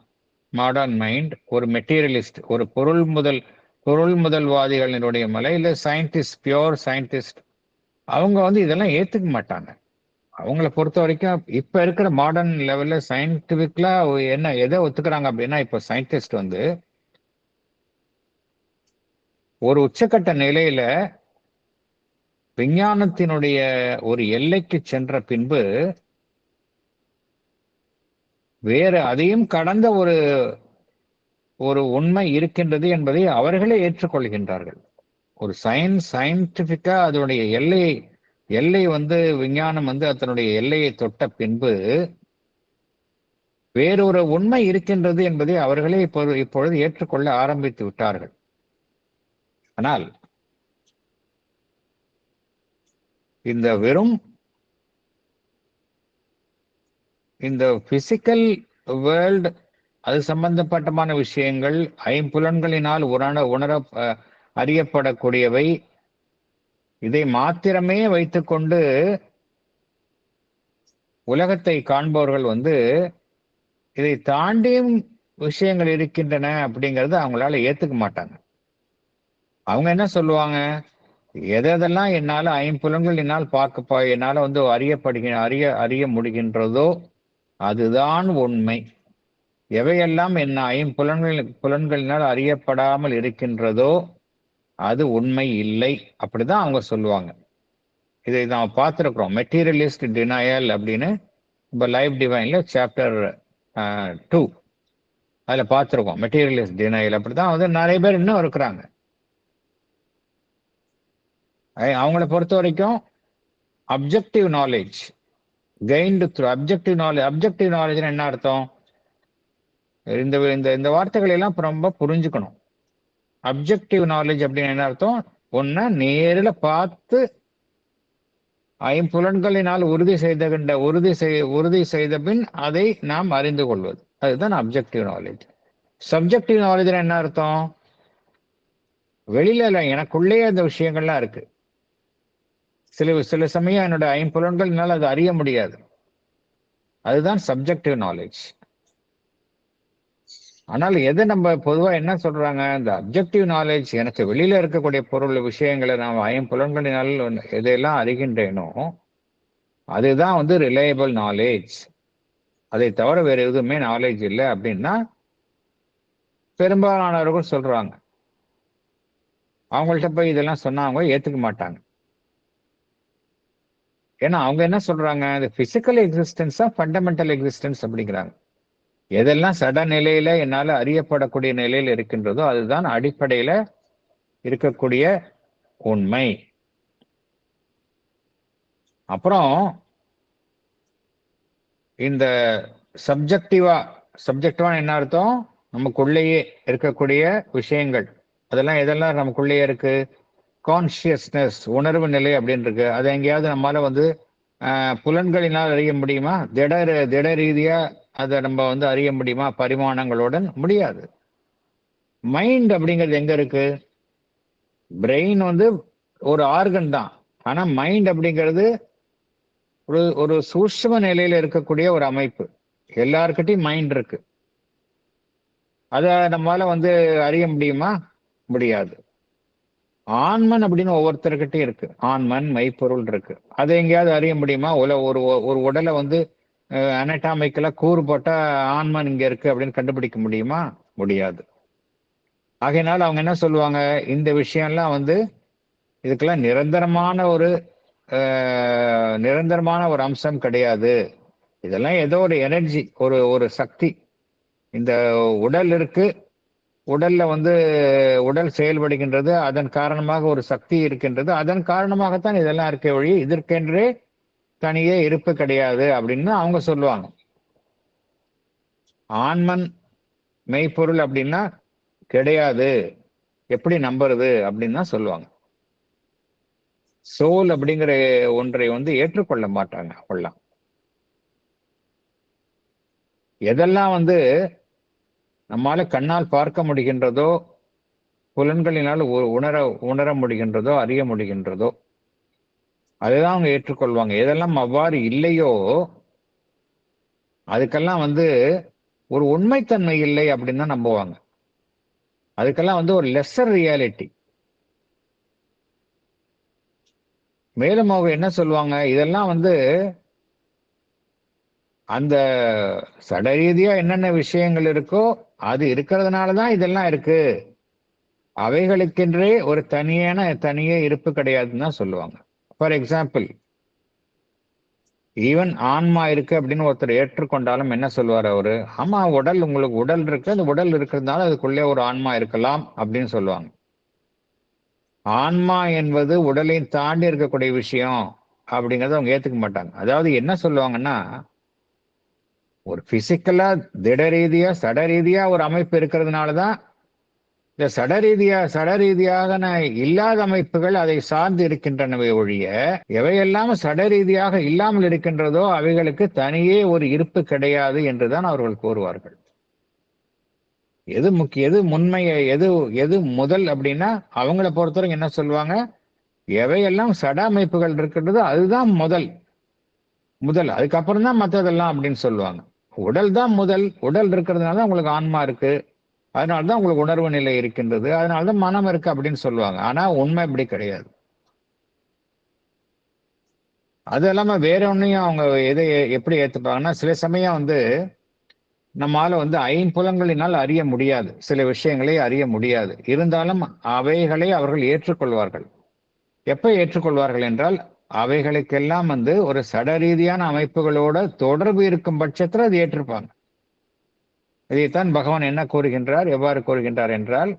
Speaker 1: மாடர்ன் மைண்ட் ஒரு மெட்டீரியலிஸ்ட், ஒரு பொருள் முதல்வாதிகளினுடைய இல்ல சயின்டிஸ்ட், பியோர் சயின்டிஸ்ட், அவங்க இதெல்லாம் ஏத்துக்க மாட்டாங்க. அவங்கள பொறுத்த வரைக்கும் இப்ப இருக்கிற மாடர்ன் லெவல்ல சயின்டிபிக்லா எதை ஒத்துக்கிறாங்க அப்படின்னா, இப்ப சயின்டிஸ்ட் ஒரு உச்சக்கட்ட நிலையில விஞ்ஞானத்தினுடைய ஒரு எல்லைக்கு சென்ற பின்பு வேற அதையும் கடந்த ஒரு உண்மை இருக்கின்றது என்பதை அவர்களே ஏற்றுக்கொள்கின்றார்கள். ஒரு சயின்டிபிக்கா அதனுடைய எல்லை விஞ்ஞானம் அதனுடைய எல்லையை தொட்ட பின்பு வேறொரு உண்மை இருக்கின்றது என்பதை அவர்களே இப்பொழுது ஏற்றுக்கொள்ள ஆரம்பித்து விட்டார்கள். ஆனால் இந்த பிசிக்கல் வேர்ல்ட், அது சம்பந்தப்பட்டமான விஷயங்கள், ஐம்புலன்களினால் அறியப்படக்கூடியவை, இதை மாத்திரமே வைத்துக்கொண்டு உலகத்தை காண்பவர்கள் இதை தாண்டியும் விஷயங்கள் இருக்கின்றன அப்படிங்கறது அவங்களால ஏத்துக்க மாட்டாங்க. அவங்க என்ன சொல்லுவாங்க? எதெல்லாம் என்னால ஐம்புலன்கள் என்னால் என்னால அறிய முடிகின்றதோ அதுதான் உண்மை. எவையெல்லாம் புலன்களினால் அறியப்படாமல் இருக்கின்றதோ அது உண்மை இல்லை, அப்படிதான் அவங்க சொல்லுவாங்க. இதை நாம் பார்த்திருக்கிறோம். மெட்டீரியலிஸ்ட் டினையல் அப்படின்னு இப்போ லைஃப் டிவைன்ல சாப்டர் 2 அதுல பார்த்திருக்கோம். மெட்டீரியலிஸ்ட் டினையல் அப்படிதான் நிறைய பேர் இன்னும் இருக்கிறாங்க. அவங்கள பொறுத்த வரைக்கும் objective knowledge gained through objective knowledge என்ன அர்த்தம்? இந்த வார்த்தைகளை எல்லாம் ரொம்ப புரிஞ்சுக்கணும். அப்ஜெக்டிவ் நாலேஜ் அப்படின்னு என்ன அர்த்தம்? ஒன்ன நேரில் பார்த்து ஐம்புலன்களினால் உறுதி செய்த பின் அதை நாம் அறிந்து கொள்வது, அதுதான் அப்ஜெக்டிவ் நாலேஜ். சப்ஜெக்டிவ் நாலேஜ் என்ன அர்த்தம்? வெளியில இல்லை, எனக்குள்ளேயே அந்த விஷயங்கள்லாம் இருக்கு. சில சமயம் என்னோட ஐம்புலன்களினால் அது அறிய முடியாது, அதுதான் சப்ஜெக்டிவ் நாலேஜ். ஆனால் எதை நம்ம பொதுவா என்ன சொல்றாங்க? இந்த அப்ஜெக்டிவ் நாலேஜ், எனக்கு வெளியில இருக்கக்கூடிய பொருள் விஷயங்களை நாம் ஐம்புலன்களினால் எதையெல்லாம் அறிகின்றேனோ அதுதான் ரிலையபிள் நாலேஜ், அதை தவிர வேற எதுவுமே நாலேஜ் இல்லை அப்படின்னா பெரும்பாலானவர்கள் சொல்றாங்க. அவங்கள்ட்ட போய் இதெல்லாம் சொன்னா அவங்க ஏத்துக்க மாட்டாங்க. ஏன்னா அவங்க என்ன சொல்றாங்க? இந்த பிசிக்கல் எக்ஸிஸ்டன்ஸா ஃபண்டமெண்டல் எக்ஸிஸ்டன்ஸ் அப்படிங்கிறாங்க. எதெல்லாம் சட நிலையில என்னால அறியப்படக்கூடிய நிலையில் இருக்கின்றதோ அதுதான் அடிப்படையில இருக்கக்கூடிய உண்மை. அப்புறம் இந்த சப்ஜெக்டிவா சப்ஜெக்டிவான என்ன அர்த்தம்? நமக்குள்ளேயே இருக்கக்கூடிய விஷயங்கள். அதெல்லாம் எதெல்லாம் நமக்குள்ளேயே இருக்கு? கான்சியஸ்னஸ், உணர்வு நிலை அப்படின்னு இருக்கு. அதை எங்கேயாவது நம்மளால வந்து புலன்களினால் அறிய முடியுமா? திட ரீதியா அதை நம்ம வந்து அறிய முடியுமா பரிமாணங்களுடன்? முடியாது. மைண்ட் அப்படிங்கிறது எங்க இருக்கு? பிரெயின் வந்து ஒரு ஆர்கன் தான். ஆனா மைண்ட் அப்படிங்கிறது ஒரு சூட்சும நிலையில இருக்கக்கூடிய ஒரு அமைப்பு. எல்லார்கிட்டையும் மைண்ட் இருக்கு. அத நம்மளால வந்து அறிய முடியுமா? முடியாது. ஆன்மன் அப்படின்னு ஒவ்வொருத்தர்கிட்டயும் இருக்கு. ஆன்மன், மெய்ப்பொருள் இருக்கு. அதை எங்கேயாவது அறிய முடியுமா? ஒரு உடலை வந்து அனட்டாமிக்கலா கூறு போட்டா ஆன்மன் இங்க இருக்கு அப்படின்னு கண்டுபிடிக்க முடியுமா? முடியாது. ஆகையினால அவங்க என்ன சொல்லுவாங்க? இந்த விஷயம்லாம் வந்து இதுக்கெல்லாம் நிரந்தரமான ஒரு அம்சம் கிடையாது. இதெல்லாம் ஏதோ ஒரு எனர்ஜி, ஒரு சக்தி. இந்த உடல் இருக்கு, உடல்ல வந்து உடல் செயல்படுகின்றது, அதன் காரணமாக ஒரு சக்தி இருக்கின்றது, அதன் காரணமாகத்தான் இதெல்லாம் இருக்க வழி, இதற்கென்றே தனியே இருப்பு கிடையாது அப்படின்னு அவங்க சொல்லுவாங்க. ஆன்மன் மெய்ப்பொருள் அப்படின்னா கிடையாது, எப்படி நம்புறது அப்படின்னு தான் சொல்லுவாங்க. சோல் அப்படிங்கிற ஒன்றை வந்து ஏற்றுக்கொள்ள மாட்டாங்க. அவ்வளவுதான். எதெல்லாம் வந்து நம்மால கண்ணால் பார்க்க முடிகின்றதோ, புலன்களினால் உணர முடிகின்றதோ, அறிய முடிகின்றதோ, அதுதான் அவங்க ஏற்றுக்கொள்வாங்க. எதெல்லாம் அவ்வாறு இல்லையோ அதுக்கெல்லாம் வந்து ஒரு உண்மைத்தன்மை இல்லை அப்படின்னு தான் நம்புவாங்க. அதுக்கெல்லாம் வந்து ஒரு லெஸ்ஸர் ரியாலிட்டி. மேலும் அவங்க என்ன சொல்லுவாங்க? இதெல்லாம் வந்து அந்த சடரீதியா என்னென்ன விஷயங்கள் இருக்கோ அது இருக்கிறதுனாலதான் இதெல்லாம் இருக்கு. அவைகளுக்கென்றே ஒரு தனியே இருப்பு கிடையாதுன்னு தான் சொல்லுவாங்க. ஃபார் எக்ஸாம்பிள், ஈவன் ஆன்மா இருக்கு அப்படின்னு ஒருத்தர் ஏற்றுக்கொண்டாலும் என்ன சொல்லுவார் அவரு? ஆமா, உங்களுக்கு உடல் இருக்கு, அந்த உடல் இருக்கிறதுனால அதுக்குள்ளே ஒரு ஆன்மா இருக்கலாம் அப்படின்னு சொல்லுவாங்க. ஆன்மா என்பது உடலை தாண்டி இருக்கக்கூடிய விஷயம் அப்படிங்கறத அவங்க ஏத்துக்க மாட்டாங்க. அதாவது என்ன சொல்லுவாங்கன்னா, ஒரு பிசிக்கலா சட ரீதியா ஒரு அமைப்பு இருக்கிறதுனாலதான் இந்த சடரீதியாக இல்லாத அமைப்புகள் அதை சார்ந்து இருக்கின்றனவே ஒழிய, எவையெல்லாம் சடரீதியாக இல்லாமல் இருக்கின்றதோ அவைகளுக்கு தனியே ஒரு இருப்பு கிடையாது என்றுதான் அவர்கள் கூறுவார்கள். எது முன்மையை எது முதல் அப்படின்னா, அவங்கள பொறுத்தவரை என்ன சொல்லுவாங்க? எவையெல்லாம் சட அமைப்புகள் இருக்கின்றதோ அதுதான் முதல், அதுக்கப்புறம் தான் மற்றதெல்லாம் அப்படின்னு சொல்லுவாங்க. உடல் தான் முதல். உடல் இருக்கிறதுனால உங்களுக்கு ஆன்மா இருக்கு, அதனால்தான் உங்களுக்கு உணர்வு நிலை இருக்கின்றது, அதனால்தான் மனம் இருக்கு அப்படின்னு சொல்லுவாங்க. ஆனா உண்மை இப்படி கிடையாது. அது இல்லாம வேற ஒன்னையும் அவங்க எப்படி ஏத்துப்பாங்கன்னா, சில சமயம் வந்து நம்மால வந்து ஐம்புலன்களினால் அறிய முடியாது, சில விஷயங்களை அறிய முடியாது. இருந்தாலும் அவைகளை அவர்கள் ஏற்றுக்கொள்வார்கள். எப்ப ஏற்றுக்கொள்வார்கள் என்றால், அவைகளுக்கெல்லாம் வந்து ஒரு சடரீதியான அமைப்புகளோட தொடர்பு இருக்கும் பட்சத்தில் அது ஏற்றுப்பாங்க. இதைத்தான் பகவான் என்ன கூறுகின்றார், எவ்வாறு கூறுகின்றார் என்றால்,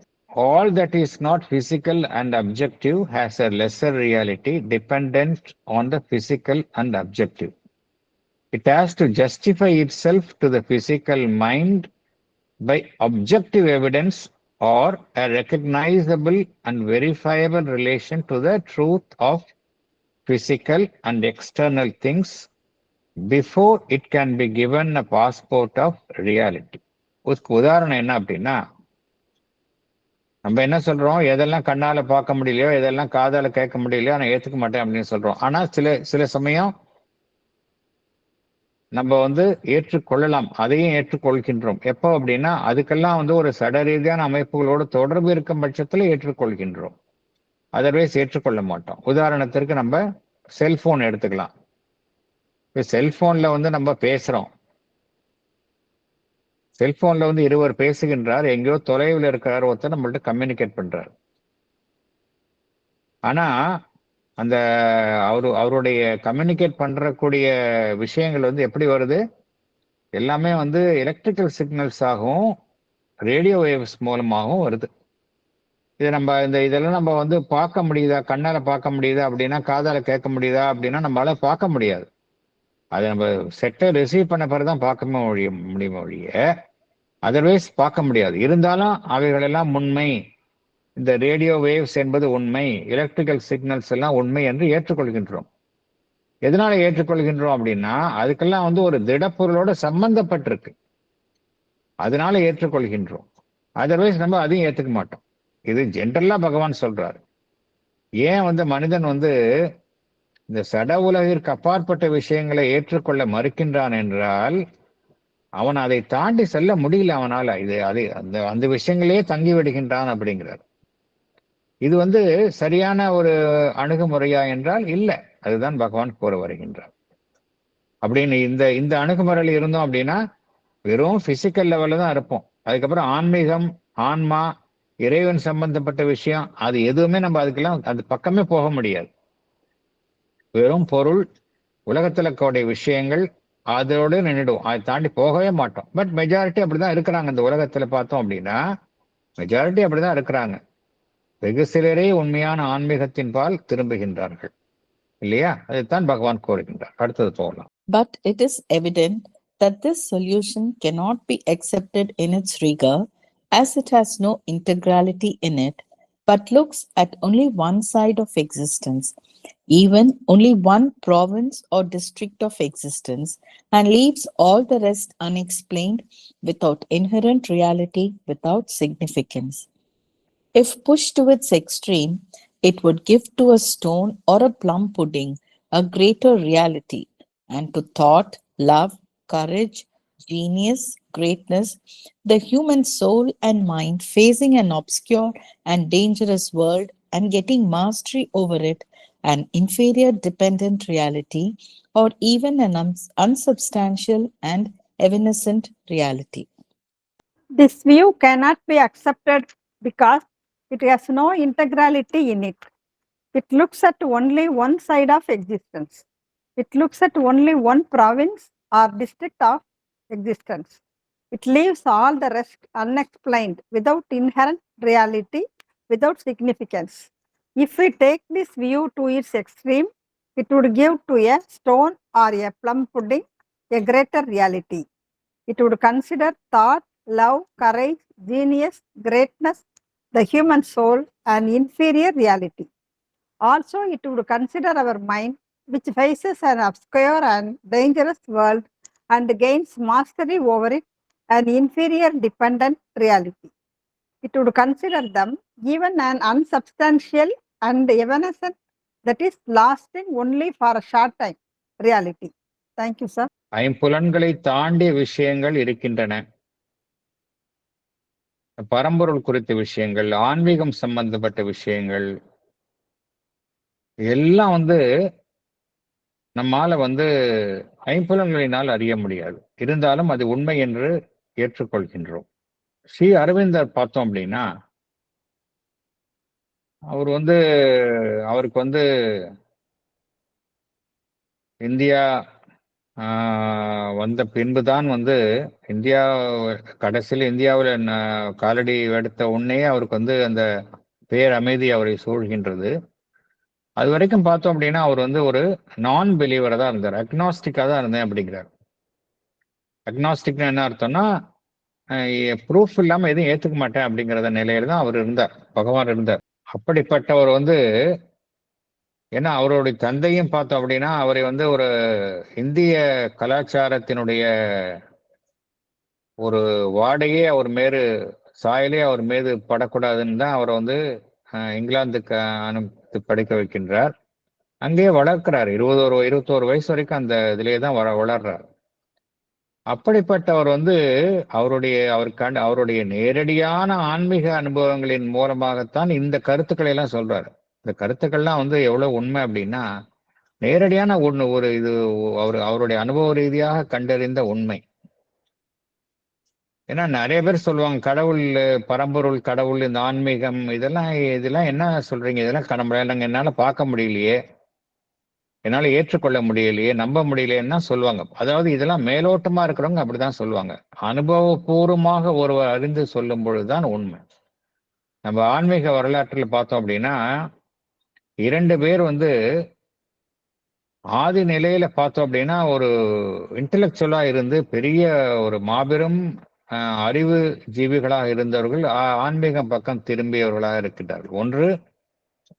Speaker 1: all that is not physical and objective has a lesser reality dependent on the physical and objective. It has to justify itself to the physical mind by objective evidence or a recognizable and verifiable relation to the truth of physical and external things before it can be given a passport of reality. உதாரணம் என்ன அப்படின்னா, நம்ம என்ன சொல்றோம்? எதெல்லாம் கண்ணால பார்க்க முடியலையோ, எதெல்லாம் காதால கேட்க முடியலையோ நான் ஏத்துக்க மாட்டேன் அப்படின்னு சொல்றோம். ஆனா சில சமயம் நம்ம வந்து ஏற்றுக்கொள்ளலாம், அதையும் ஏற்றுக்கொள்கின்றோம். எப்போ அப்படின்னா, அதுக்கெல்லாம் வந்து ஒரு சடரீதியான அமைப்புகளோடு தொடர்பு இருக்கும் பட்சத்துல ஏற்றுக்கொள்கின்றோம். அதர்வைஸ் ஏற்றுக்கொள்ள மாட்டோம். உதாரணத்திற்கு நம்ம செல்போன் எடுத்துக்கலாம். செல்போன்ல வந்து நம்ம பேசுறோம். செல்போன்ல வந்து இருவர் பேசுகின்றார், எங்கேயோ தொலைவில் இருக்கிறார் ஒருத்தர் நம்மள்ட்ட கம்யூனிகேட் பண்றார். ஆனா அந்த அவருடைய கம்யூனிகேட் பண்றக்கூடிய விஷயங்கள் வந்து எப்படி வருது? எல்லாமே வந்து எலக்ட்ரிக்கல் சிக்னல்ஸ் ஆகவும் ரேடியோ வேவ்ஸ் மூலமாகவும் வருது. இதெல்லாம் நம்ம வந்து பார்க்க முடியுதா? கண்ணால பார்க்க முடியுதா அப்படின்னா, காதால கேட்க முடியுதா அப்படின்னா நம்மளால பார்க்க முடியாது. அதை நம்ம செட்டை ரிசீவ் பண்ண பிறகுதான் பார்க்க முடியுமோ ஒழிய அதர்வைஸ் பார்க்க முடியாது. இருந்தாலும் அவைகளெல்லாம் உண்மை, இந்த ரேடியோ வேவ்ஸ் என்பது உண்மை, எலக்ட்ரிக்கல் சிக்னல்ஸ் எல்லாம் உண்மை என்று ஏற்றுக்கொள்கின்றோம். எதனால ஏற்றுக்கொள்கின்றோம் அப்படின்னா அதுக்கெல்லாம் வந்து ஒரு திடப்பொருளோட சம்பந்தப்பட்டிருக்கு, அதனால ஏற்றுக்கொள்கின்றோம். அதர்வைஸ் நம்ம அதையும் ஏற்றுக்க மாட்டோம். இது ஜென்ரலா பகவான் சொல்றாரு. ஏன் வந்து மனிதன் வந்து இந்த சட உலகிற்கு அப்பாற்பட்ட விஷயங்களை ஏற்றுக்கொள்ள மறுக்கின்றான் என்றால் அவன் அதை தாண்டி செல்ல முடியல அவனால. இது அதை அந்த அந்த விஷயங்களே தங்கி விடுகின்றான் அப்படிங்கிறார். இது வந்து சரியான ஒரு அணுகுமுறையா என்றால் இல்லை. அதுதான் பகவான் கூற வருகின்றார். அப்படின்னு இந்த இந்த அணுகுமுறையில் இருந்தோம் அப்படின்னா வெறும் பிசிக்கல் லெவல்ல தான் இருப்போம். அதுக்கப்புறம் ஆன்மீகம், ஆன்மா, இறைவன் சம்பந்தப்பட்ட விஷயம் அது எதுவுமே நம்ம அதுக்கெல்லாம் அது பக்கமே போக முடியாது. வெறும் பொருள், உலகத்துல கூடிய விஷயங்கள் அதோட நின்றுடும். அதை தாண்டி போகவே மாட்டோம். பட் மெஜாரிட்டி அப்படிதான் இருக்கிறாங்க. இந்த உலகத்துல பார்த்தோம் அப்படின்னா மெஜாரிட்டி அப்படிதான் இருக்கிறாங்க. வெகு சிலரே உண்மையான ஆன்மீகத்தின் பால் திரும்புகின்றார்கள் இல்லையா? அதைத்தான் பகவான் கூறுகின்றார். அடுத்தது போகலாம்.
Speaker 2: But it is evident that this solution cannot be accepted in its rigor, as it has no integrality in it, but looks at only one side of existence, even only one province or district of existence, and leaves all the rest unexplained, without inherent reality, without significance. If pushed to its extreme, it would give to a stone or a plum pudding a greater reality, and to thought, love, courage, genius, greatness, the human soul and mind facing an obscure and dangerous world and getting mastery over it, an inferior dependent reality, or even an unsubstantial and evanescent reality.
Speaker 4: This view cannot be accepted because it has no integrality in it. It looks at only one side of existence. It looks at only one province or district of existence. It leaves all the rest unexplained, without inherent reality, without significance. If we take this view to its extreme, it would give to a stone or a plum pudding a greater reality. It would consider thought, love, courage, genius, greatness, the human soul, an inferior reality. Also, it would consider our mind, which faces an obscure and dangerous world and gains mastery over it, an inferior dependent reality. It would consider them even an unsubstantial and evanescent, that is lasting only for a short time, reality. Thank you, sir.
Speaker 1: ஐம்புலன்களை தாண்டிய விஷயங்கள் இருக்கின்றன. பரம்பொருள் குறித்த விஷயங்கள், ஆன்மீகம் சம்பந்தப்பட்ட விஷயங்கள் எல்லாம் வந்து நம்மால வந்து ஐம்புலன்களினால் அறிய முடியாது. இருந்தாலும் அது உண்மை என்று ஏற்றுக்கொள்கின்றோம். ஸ்ரீ அரவிந்தர் பார்த்தோம் அப்படின்னா அவர் வந்து அவருக்கு வந்து இந்தியா வந்த பின்புதான் வந்து இந்தியா கடைசியில் இந்தியாவில் காலடி எடுத்த உடனே அவருக்கு வந்து அந்த பேரமைதி அவரை சூழ்கின்றது. அது வரைக்கும் பார்த்தோம் அப்படின்னா அவர் வந்து ஒரு நான் பிலீவராக தான் இருந்தார், அக்னாஸ்டிக்காக தான் இருந்தேன் அப்படிங்கிறார். அக்னாஸ்டிக்னா என்ன அர்த்தம்னா ப்ரூஃப் இல்லாமல் எதுவும் ஏற்றுக்க மாட்டேன் அப்படிங்கிறத நிலையில தான் அவர் இருந்தார், பகவான் இருந்தார். அப்படிப்பட்டவர் வந்து ஏன்னா அவருடைய தந்தையும் பார்த்தோம் அப்படின்னா அவரை வந்து ஒரு இந்திய கலாச்சாரத்தினுடைய ஒரு வாடையே அவர் மீது சாயலே அவர் மீது படக்கூடாதுன்னு தான் அவரை வந்து இங்கிலாந்துக்கு அனுப்பி படிக்க வைக்கின்றார். அங்கேயே வளர்க்கிறார். 21 வயசு வரைக்கும் அந்த இதுலேயே தான் வளர்றார். அப்படிப்பட்டவர் வந்து அவருடைய நேரடியான ஆன்மீக அனுபவங்களின் மூலமாகத்தான் இந்த கருத்துக்களை எல்லாம் சொல்றாரு. இந்த கருத்துக்கள்லாம் வந்து எவ்வளவு உண்மை அப்படின்னா நேரடியான ஒரு இது அவருடைய அனுபவ ரீதியாக கண்டறிந்த உண்மை. ஏன்னா நிறைய பேர் சொல்லுவாங்க கடவுள், பரம்பொருள் கடவுள், இந்த ஆன்மீகம் இதெல்லாம் என்ன சொல்றீங்க, இதெல்லாம் கடவுள் என்னால பார்க்க முடியலையே, என்னால ஏற்றுக்கொள்ள முடியலையே, நம்ப முடியலையேன்னா சொல்லுவாங்க. அதாவது இதெல்லாம் மேலோட்டமா இருக்கிறவங்க அப்படிதான் சொல்லுவாங்க. அனுபவபூர்வமாக ஒருவர் அறிந்து சொல்லும் பொழுதுதான் உண்மை. நம்ம ஆன்மீக வரலாற்றில் பார்த்தோம் அப்படின்னா 2 பேர் வந்து ஆதி நிலையில பார்த்தோம் அப்படின்னா ஒரு இன்டெலெக்சுவலா இருந்து பெரிய ஒரு மாபெரும் அறிவு ஜீவிகளாக இருந்தவர்கள் ஆன்மீகம் பக்கம் திரும்பியவர்களாக இருக்கின்றார்கள். ஒன்று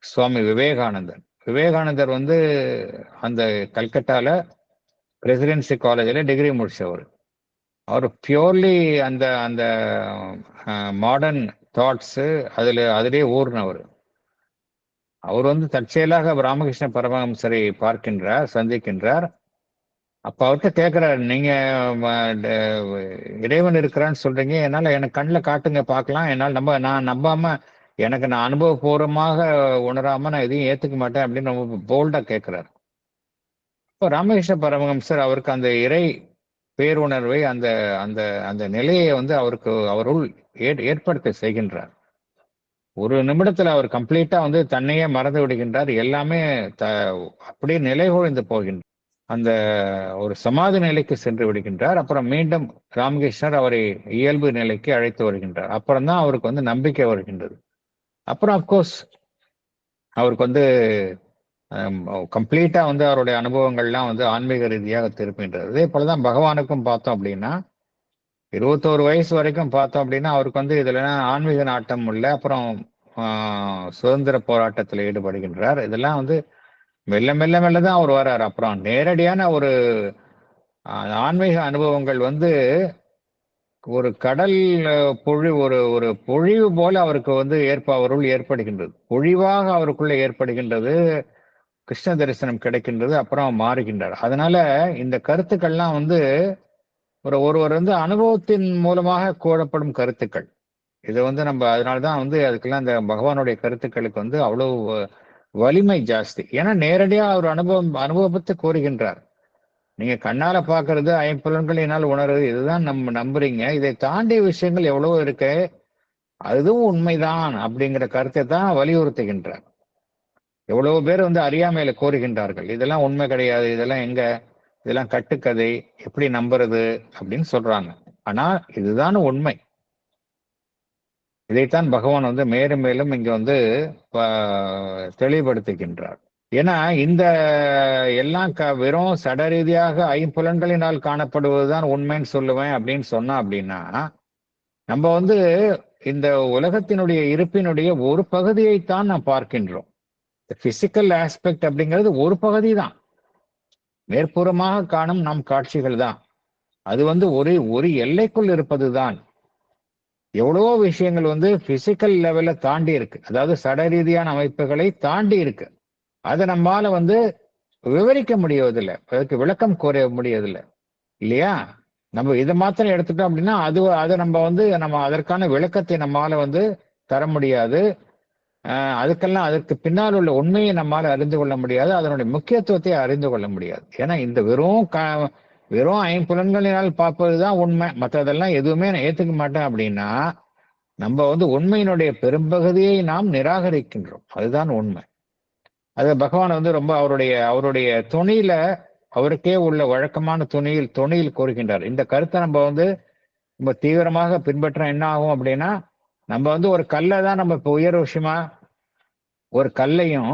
Speaker 1: சுவாமி விவேகானந்தர். விவேகானந்தர் வந்து அந்த கல்கட்டால பிரசிடென்சி காலேஜில் டிகிரி முடிச்சவர். அவர் பியூர்லி அந்த அந்த மாடர்ன் தாட்ஸு அதிலே ஊர்னவர். அவர் வந்து தற்செயலாக ராமகிருஷ்ண பரமஹம்சரை சந்திக்கின்றார். அப்ப அவர்கிட்ட கேட்கிறாரு, நீங்க இறைவன் இருக்கிறான்னு சொல்றீங்க, என்னால எனக்கு கண்ணில் காட்டுங்க பார்க்கலாம், என்னால் நான் நம்பாம நான் அனுபவபூர்வமாக உணராம நான் எதையும் ஏத்துக்க மாட்டேன் அப்படின்னு ரொம்ப போல்டா கேட்கிறாரு. இப்போ ராமகிருஷ்ண பரமஹம்சர் அவருக்கு அந்த இறை பேருணர்வை அந்த அந்த அந்த நிலையை வந்து அவருள் ஏற்படுத்த செய்கின்றார். ஒரு நிமிடத்துல அவர் கம்ப்ளீட்டா வந்து தன்னையே மறந்து விடுகின்றார். எல்லாமே அப்படியே நிலைகுலைந்து போகின்றார். அந்த ஒரு சமாதி நிலைக்கு சென்று விடுகின்றார். அப்புறம் மீண்டும் ராமகிருஷ்ணர் அவரை இயல்பு நிலைக்கு அழைத்து வருகின்றார். அப்புறம் தான் அவருக்கு வந்து நம்பிக்கை வருகின்றது. அப்புறம் அப்கோர்ஸ் அவருக்கு வந்து கம்ப்ளீட்டா வந்து அவருடைய அனுபவங்கள்லாம் வந்து ஆன்மீக ரீதியாக திருப்பின்றது. அதே போலதான் பகவானுக்கும் பார்த்தோம் அப்படின்னா 21 வயசு வரைக்கும் பார்த்தோம் அப்படின்னா அவருக்கு வந்து இதுல ஆன்மீக நாட்டம் இல்லை. அப்புறம் சுதந்திர போராட்டத்தில் ஈடுபடுகின்றார். இதெல்லாம் வந்து மெல்ல மெல்ல மெல்ல தான் அவர் வர்றாரு. அப்புறம் நேரடியான ஒரு ஆன்மீக அனுபவங்கள் வந்து ஒரு கடல் ஒரு பொழிவு போல அவருக்கு வந்து அவருள் ஏற்படுகின்றது. பொழிவாக அவருக்குள்ள ஏற்படுகின்றது. கிருஷ்ண தரிசனம் கிடைக்கின்றது. அப்புறம் மாறுகின்றார். அதனால இந்த கருத்துக்கள்லாம் வந்து ஒருவர் வந்து அனுபவத்தின் மூலமாக கூறப்படும் கருத்துக்கள். இது வந்து நம்ம அதனாலதான் வந்து அதுக்கெல்லாம் இந்த பகவானுடைய கருத்துக்களுக்கு வந்து அவ்வளவு வலிமை ஜாஸ்தி. ஏன்னா நேரடியா அவர் அனுபவத்தை கூறுகின்றார். நீங்க கண்ணால பாக்குறது, ஐம்புலன்களினால் உணர்றது, இதுதான் நம்ம நம்புறீங்க. இதை தாண்டிய விஷயங்கள் எவ்வளவோ இருக்கு, அதுவும் உண்மைதான் அப்படிங்கிற கருத்தை தான் வலியுறுத்துகின்றார். எவ்வளவு பேர் வந்து அறியாமையில கோருகின்றார்கள், இதெல்லாம் உண்மை கிடையாது, இதெல்லாம் கட்டுக்கதை, எப்படி நம்புறது அப்படின்னு சொல்றாங்க. ஆனா இதுதான் உண்மை. இதைத்தான் பகவான் வந்து மேலும் மேலும் இங்க வந்து தெளிவுபடுத்துகின்றார். ஏன்னா இந்த எல்லாம் வெறும் சட ரீதியாக ஐம்புலன்களினால் காணப்படுவதுதான் உண்மைன்னு சொல்லுவேன் அப்படின்னு சொன்னா அப்படின்னா நம்ம வந்து இந்த உலகத்தினுடைய இருப்பினுடைய ஒரு பகுதியைத்தான் நாம் பார்க்கின்றோம். பிசிக்கல் ஆஸ்பெக்ட் அப்படிங்கிறது ஒரு பகுதி தான். மேற்புறமாக காணும் நம் காட்சிகள் தான். அது வந்து ஒரு எல்லைக்குள் இருப்பது தான். எவ்வளவோ விஷயங்கள் வந்து பிசிக்கல் லெவல்ல தாண்டி இருக்கு. அதாவது சட ரீதியான அமைப்புகளை தாண்டி இருக்கு. அதை நம்மால வந்து விவரிக்க முடியவதில்லை, அதுக்கு விளக்கம் கோர முடியதில்லை இல்லையா? நம்ம இதை மாத்திரம் எடுத்துட்டோம் அப்படின்னா அதை நம்ம அதற்கான விளக்கத்தை நம்மால வந்து தர முடியாது. அதற்கு பின்னால் உள்ள உண்மையை நம்மால அறிந்து கொள்ள முடியாது, அதனுடைய முக்கியத்துவத்தை அறிந்து கொள்ள முடியாது. ஏன்னா இந்த வெறும் ஐம்புலன்களினால் பார்ப்பதுதான் உண்மை, மற்றதெல்லாம் எதுவுமே நான் ஏத்துக்க மாட்டேன் அப்படின்னா நம்ம வந்து உண்மையினுடைய பெரும்பகுதியை நாம் நிராகரிக்கின்றோம். அதுதான் உண்மை. அது பகவான் வந்து ரொம்ப அவருடைய துணியில, அவருக்கே உள்ள வழக்கமான துணியில் கூறுகின்றார். இந்த கருத்தை நம்ம வந்து ரொம்ப தீவிரமாக பின்பற்ற என்ன ஆகும் அப்படின்னா, நம்ம வந்து ஒரு கல்லை தான் நம்ம இப்போ உயர் விஷயமா ஒரு கல்லையும்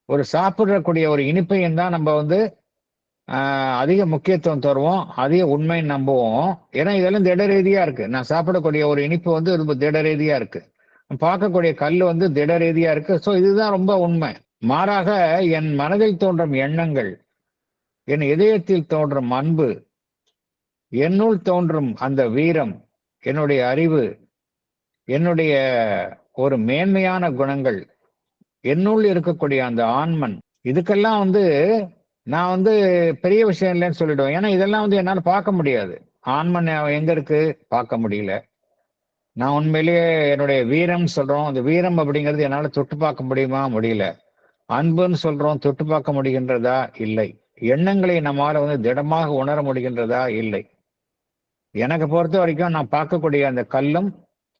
Speaker 1: ஒரு சாப்பிடக்கூடிய ஒரு இனிப்பையும் தான் நம்ம வந்து அதிக முக்கியத்துவம் தருவோம், அதிக உண்மைன்னு நம்புவோம். ஏன்னா இதெல்லாம் திட ரீதியா இருக்கு. நான் சாப்பிடக்கூடிய ஒரு இனிப்பு வந்து ரொம்ப திட ரீதியா இருக்கு, பார்க்கக்கூடிய கல் வந்து திட ரீதியா இருக்கு. ஸோ இதுதான் ரொம்ப உண்மை. மாறாக என் மனதில் தோன்றும் எண்ணங்கள், என் இதயத்தில் தோன்றும் அன்பு, என்னுள் தோன்றும் அந்த வீரம், என்னுடைய அறிவு, என்னுடைய ஒரு மேன்மையான குணங்கள், என்னுள் இருக்கக்கூடிய அந்த ஆன்மன், இதுக்கெல்லாம் வந்து நான் வந்து பெரிய விஷயம் இல்லைன்னு சொல்லிடுவேன். ஏன்னா இதெல்லாம் வந்து என்னால் பார்க்க முடியாது. ஆன்மன் எங்க இருக்கு, பார்க்க முடியல. நான் உண்மையிலேயே என்னுடைய வீரம் சொல்றோம், அந்த வீரம் அப்படிங்கிறது என்னால் தொட்டு பார்க்க முடியுமா, முடியல. அன்புன்னு சொல்றோம், தொட்டு பார்க்க முடிகின்றதா, இல்லை. எண்ணங்களை நம்மால வந்து திடமாக உணர முடிகின்றதா, இல்லை. எனக்கு பொறுத்த வரைக்கும் நான் பார்க்கக்கூடிய அந்த கல்லும்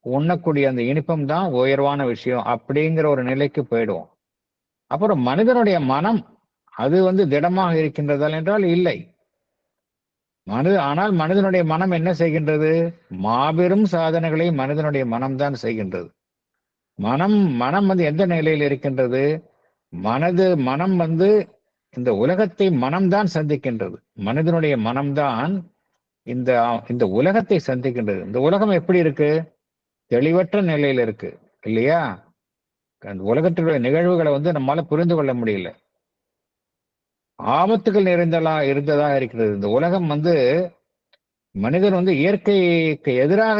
Speaker 1: உண்ணக்கூடிய அந்த இனிப்பும் தான் உயர்வான விஷயம் அப்படிங்கிற ஒரு நிலைக்கு போயிடுவோம். அப்புறம் மனிதனுடைய மனம் அது வந்து திடமாக இருக்கின்றதா என்றால் இல்லை. ஆனால் மனிதனுடைய மனம் என்ன செய்கின்றது? மாபெரும் சாதனைகளை மனிதனுடைய மனம்தான் செய்கின்றது. மனம் வந்து எந்த நிலையில் இருக்கின்றது? மனம் வந்து இந்த உலகத்தை மனம்தான் சந்திக்கின்றது. மனிதனுடைய மனம்தான் இந்த இந்த உலகத்தை சந்திக்கின்றது. இந்த உலகம் எப்படி இருக்கு? தெளிவற்ற நிலையில இருக்கு இல்லையா? அந்த உலகத்தினுடைய நிகழ்வுகளை நம்மால புரிந்து கொள்ள முடியல. ஆபத்துகள் இருந்ததா இருக்கிறது. இந்த உலகம் மனிதன் இயற்கைக்கு எதிராக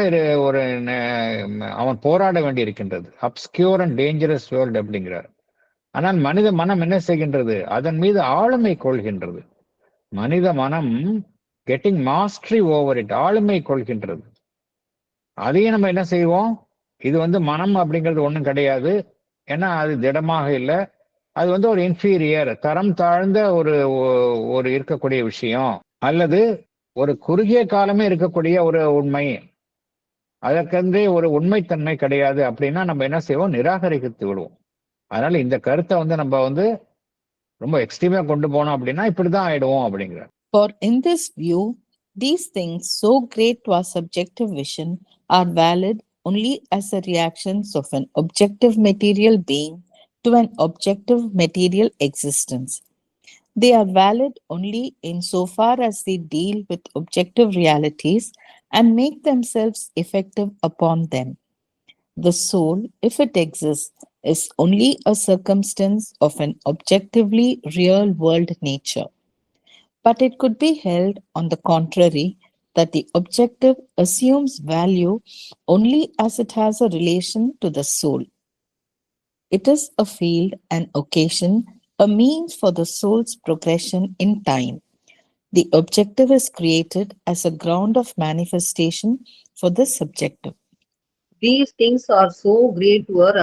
Speaker 1: அவன் போராட வேண்டி இருக்கின்றது. அப்ஸ்கியூர் அண்ட் டேஞ்சரஸ் வேர்ல்ட் அப்படிங்கிறார். ஆனால் மனித மனம் என்ன செய்கின்றது? அதன் மீது ஆளுமை கொள்கின்றது. மனித மனம் கெட்டிங் மாஸ்டரி ஓவர் இட், ஆளுமை கொள்கின்றது. அதையும் நம்ம என்ன செய்வோம்? இது மனம் அப்படிங்கிறது ஒண்ணும் கிடையாது, ஏன்னா அது திடமாக இல்லை, அது ஒரு இன்ஃபீரியர், தரம் தாழ்ந்த ஒரு இருக்கக்கூடிய விஷயம், அல்லது ஒரு குறுகிய காலமே இருக்கக்கூடிய ஒரு உண்மை, அதற்கென்றே ஒரு உண்மைத்தன்மை கிடையாது அப்படின்னா நம்ம என்ன செய்வோம்? நிராகரித்து விடுவோம். அதனால இந்த கருத்தை நம்ம ரொம்ப எக்ஸ்ட்ரீமா கொண்டு போனோம் அப்படின்னா இப்படிதான் ஆயிடுவோம் அப்படிங்கிறார்.
Speaker 2: For in this view, these things so great to our subjective vision are valid only as the reactions of an objective material being to an objective material existence. They are valid only insofar as they deal with objective realities and make themselves effective upon them. The soul, if it exists, is only a circumstance of an objectively real world nature. But it could be held, on the contrary, that the objective assumes value only as it has a relation to the soul. It is a field, an occasion, a means for the soul's progression in time. The objective is created as a ground of manifestation for the subjective.
Speaker 5: These things are so great to our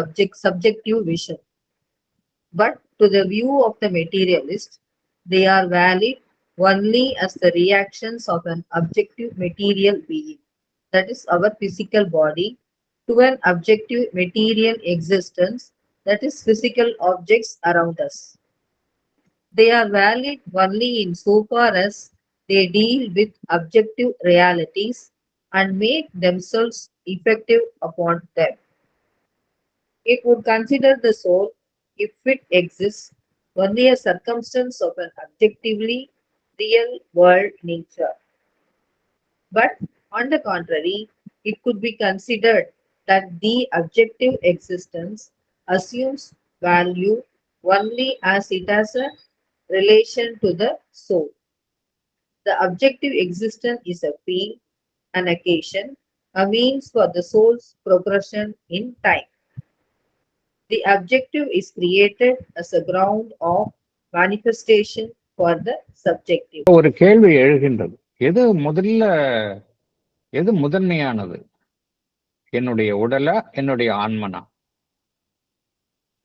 Speaker 5: subjective vision. But to the view of the materialist, they are valid only as the reactions of an objective material being, that is our physical body, to an objective material existence, that is physical objects around us. They are valid only insofar as they deal with objective realities and make themselves effective upon them. It would consider the soul, if it exists, only a circumstance of an objectively real world nature. But on the contrary, it could be considered that the objective existence assumes value only as it has a relation to the soul. The objective existence is a field, an occasion, a means for the soul's progression in time. The objective is created as a ground of manifestation for the subjective.
Speaker 1: ஒரு கேள்வி எழுகின்றது, எது முதன்மையானது? என்னுடைய உடலா, என்னுடைய ஆன்மனா?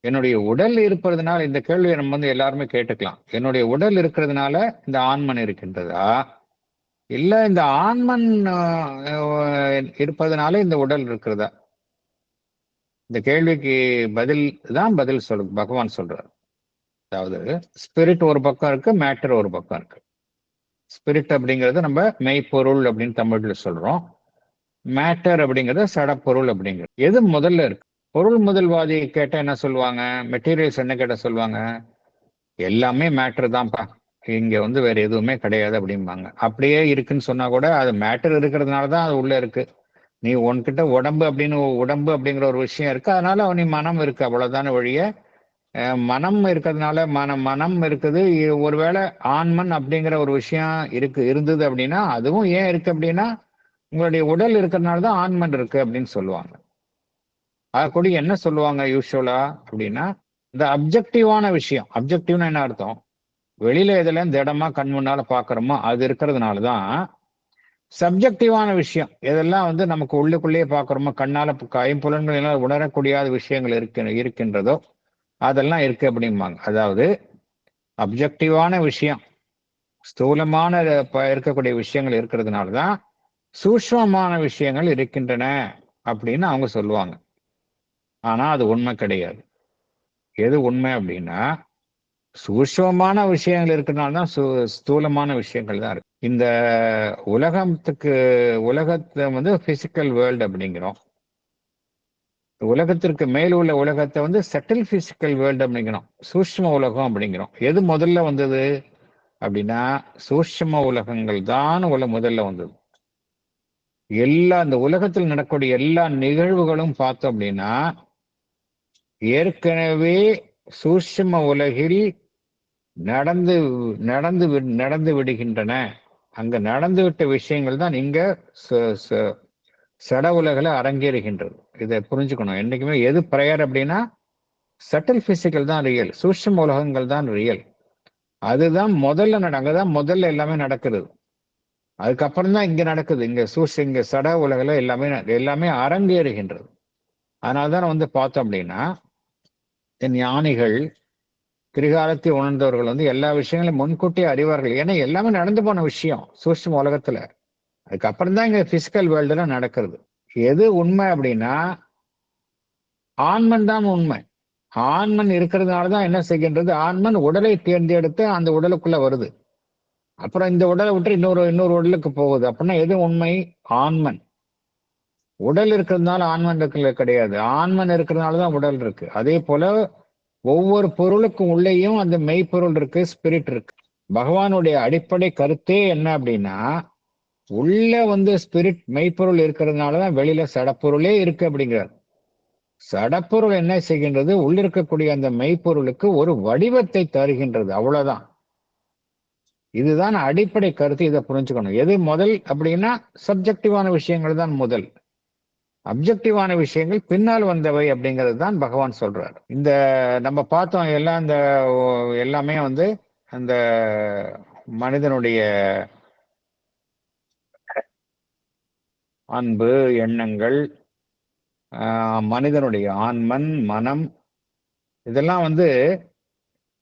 Speaker 1: என்னுடைய உடல் இருப்பதுனால, இந்த கேள்வியை நம்ம எல்லாருமே கேட்டுக்கலாம், என்னுடைய உடல் இருக்கிறதுனால இந்த ஆன்மன் இருக்கின்றதா, இல்ல இந்த ஆன்மன் இருப்பதனால இந்த உடல் இருக்கிறதா? இந்த கேள்விக்கு பதில் சொல்லு பகவான் சொல்றார். அதாவது ஸ்பிரிட் ஒரு பக்கம் இருக்கு, மேட்டர் ஒரு பக்கம் இருக்கு. ஸ்பிரிட் அப்படிங்கிறது நம்ம மெய்ப்பொருள் அப்படின்னு தமிழ்ல சொல்றோம். மேட்டர் அப்படிங்கிறது சடப்பொருள் அப்படிங்கிறது. எது முதல்ல இருக்கு? பொருள் முதல்வாதி கேட்டா என்ன சொல்லுவாங்க? மெட்டீரியல்ஸ் என்ன கேட்ட சொல்லுவாங்க? எல்லாமே மேட்டர் தான்ப்பா, இங்க வேற எதுவுமே கிடையாது அப்படிம்பாங்க. அப்படியே இருக்குன்னு சொன்னா கூட அது மேட்டர் இருக்கிறதுனாலதான் அது உள்ள இருக்கு. நீ உன்கிட்ட உடம்பு அப்படிங்கிற ஒரு விஷயம் இருக்கு, அதனால நீ மனம் இருக்கு, அவ்வளவுதான வழிய மனம் இருக்கிறதுனால மனம் இருக்குது. ஒருவேளை ஆன்மன் அப்படிங்கிற ஒரு விஷயம் இருந்தது அப்படின்னா, அதுவும் ஏன் இருக்கு அப்படின்னா உங்களுடைய உடல் இருக்கிறதுனாலதான் ஆன்மன் இருக்கு அப்படின்னு சொல்லுவாங்க. அதை கூட என்ன சொல்லுவாங்க யூஸ்வலா அப்படின்னா, இந்த அப்ஜெக்டிவான விஷயம். அப்ஜெக்டிவ்னு என்ன அர்த்தம்? வெளியில எதுல திடமா கண் முன்னால பாக்குறோமோ அது இருக்கிறதுனாலதான். சப்ஜெக்டிவான விஷயம் எதெல்லாம் நமக்கு உள்ளுக்குள்ளேயே பாக்குறோமோ, கண்ணால ஐம்புலன்கள் உணரக்கூடிய விஷயங்கள் இருக்கின்றதோ அதெல்லாம் இருக்கு அப்படிம்பாங்க. அதாவது அப்ஜெக்டிவான விஷயம், ஸ்தூலமான இருக்கக்கூடிய விஷயங்கள் இருக்கிறதுனாலதான் சூக்ஷ்மமான விஷயங்கள் இருக்கின்றன அப்படின்னு அவங்க சொல்லுவாங்க. ஆனா அது உண்மை கிடையாது. எது உண்மை அப்படின்னா, சூக்ஷ்மமான விஷயங்கள் இருக்கிறதுனாலதான் ஸ்தூலமான விஷயங்கள் தான் இருக்கு. இந்த உலகத்தை பிசிக்கல் வேர்ல்டு அப்படிங்கிறோம். உலகத்திற்கு மேல் உள்ள உலகத்தை வந்து செட்டில் பிசிக்கல் வேர்ல்டு அப்படிங்கிறோம், சூஷ்ம உலகம் அப்படிங்கிறோம். எது முதல்ல வந்தது அப்படின்னா சூஷ்ம உலகங்கள் தான் முதல்ல வந்தது. எல்லா இந்த உலகத்தில் நடக்கக்கூடிய எல்லா நிகழ்வுகளும் பார்த்தோம் அப்படின்னா ஏற்கனவே சூஷ்ம உலகில் நடந்து நடந்து நடந்து விடுகின்றன. அங்க நடந்துவிட்ட விஷயங்கள் தான் இங்க சட உலகில அரங்கேறுகின்றது. இதை புரிஞ்சுக்கணும். என்னைக்குமே எது பிரயர் அப்படின்னா சட்டில் பிசிக்கல் தான் ரியல், சூஷ்ம உலகங்கள் தான் ரியல். அதுதான் முதல்ல அங்கதான் முதல்ல எல்லாமே நடக்கிறது. அதுக்கப்புறம் தான் இங்க நடக்குது. இங்க சட உலகில எல்லாமே அரங்கேறுகின்றது. அதனால்தான் வந்து பார்த்தோம் அப்படின்னா ஞானிகள் திரிகாலத்தை உணர்ந்தவர்கள் வந்து எல்லா விஷயங்களையும் முன்கூட்டியே அறிவார்கள். ஏன்னா எல்லாமே நடந்து போன விஷயம் சூஷ்ம உலகத்துல. அதுக்கப்புறம் தான் இங்க பிசிக்கல் வேர்ல்டுல நடக்கிறது. எது உண்மை அப்படின்னா ஆன்மன் தான் உண்மை. ஆன்மன் இருக்கிறதுனாலதான் என்ன செய்கின்றது, ஆன்மன் உடலை தேர்ந்தெடுத்து அந்த உடலுக்குள்ள வருது. அப்புறம் இந்த உடலை விட்டு இன்னொரு உடலுக்கு போகுது. அப்படின்னா எது உண்மை? ஆன்மன். உடல் இருக்கிறதுனால ஆன்மன் இருக்கிறது கிடையாது. ஆன்மன் இருக்கிறதுனாலதான் உடல் இருக்கு. அதே போல ஒவ்வொரு பொருளுக்கும் உள்ளேயும் அந்த மெய்ப்பொருள் இருக்கு, ஸ்பிரிட் இருக்கு. பகவானுடைய அடிப்படை கருத்தே என்ன அப்படின்னா உள்ள வந்து ஸ்பிரிட் மெய்ப்பொருள் இருக்கிறதுனாலதான் வெளியில சடப்பொருளே இருக்கு அப்படிங்கிறார். சடப்பொருள் என்ன செய்கின்றது, உள்ளிருக்கக்கூடிய அந்த மெய்ப்பொருளுக்கு ஒரு வடிவத்தை தருகின்றது, அவ்வளவுதான். இதுதான் அடிப்படை கருத்து. இதை புரிஞ்சுக்கணும். எது முதல் அப்படின்னா சப்ஜெக்டிவான விஷயங்கள் தான் முதல், அப்ஜெக்டிவான விஷயங்கள் பின்னால் வந்தவை அப்படிங்கிறது தான் பகவான் சொல்றார். இந்த நம்ம பார்த்தோம் எல்லாம் இந்த எல்லாமே வந்து அந்த மனிதனுடைய அன்பு, எண்ணங்கள், மனிதனுடைய ஆன்மன், மனம், இதெல்லாம் வந்து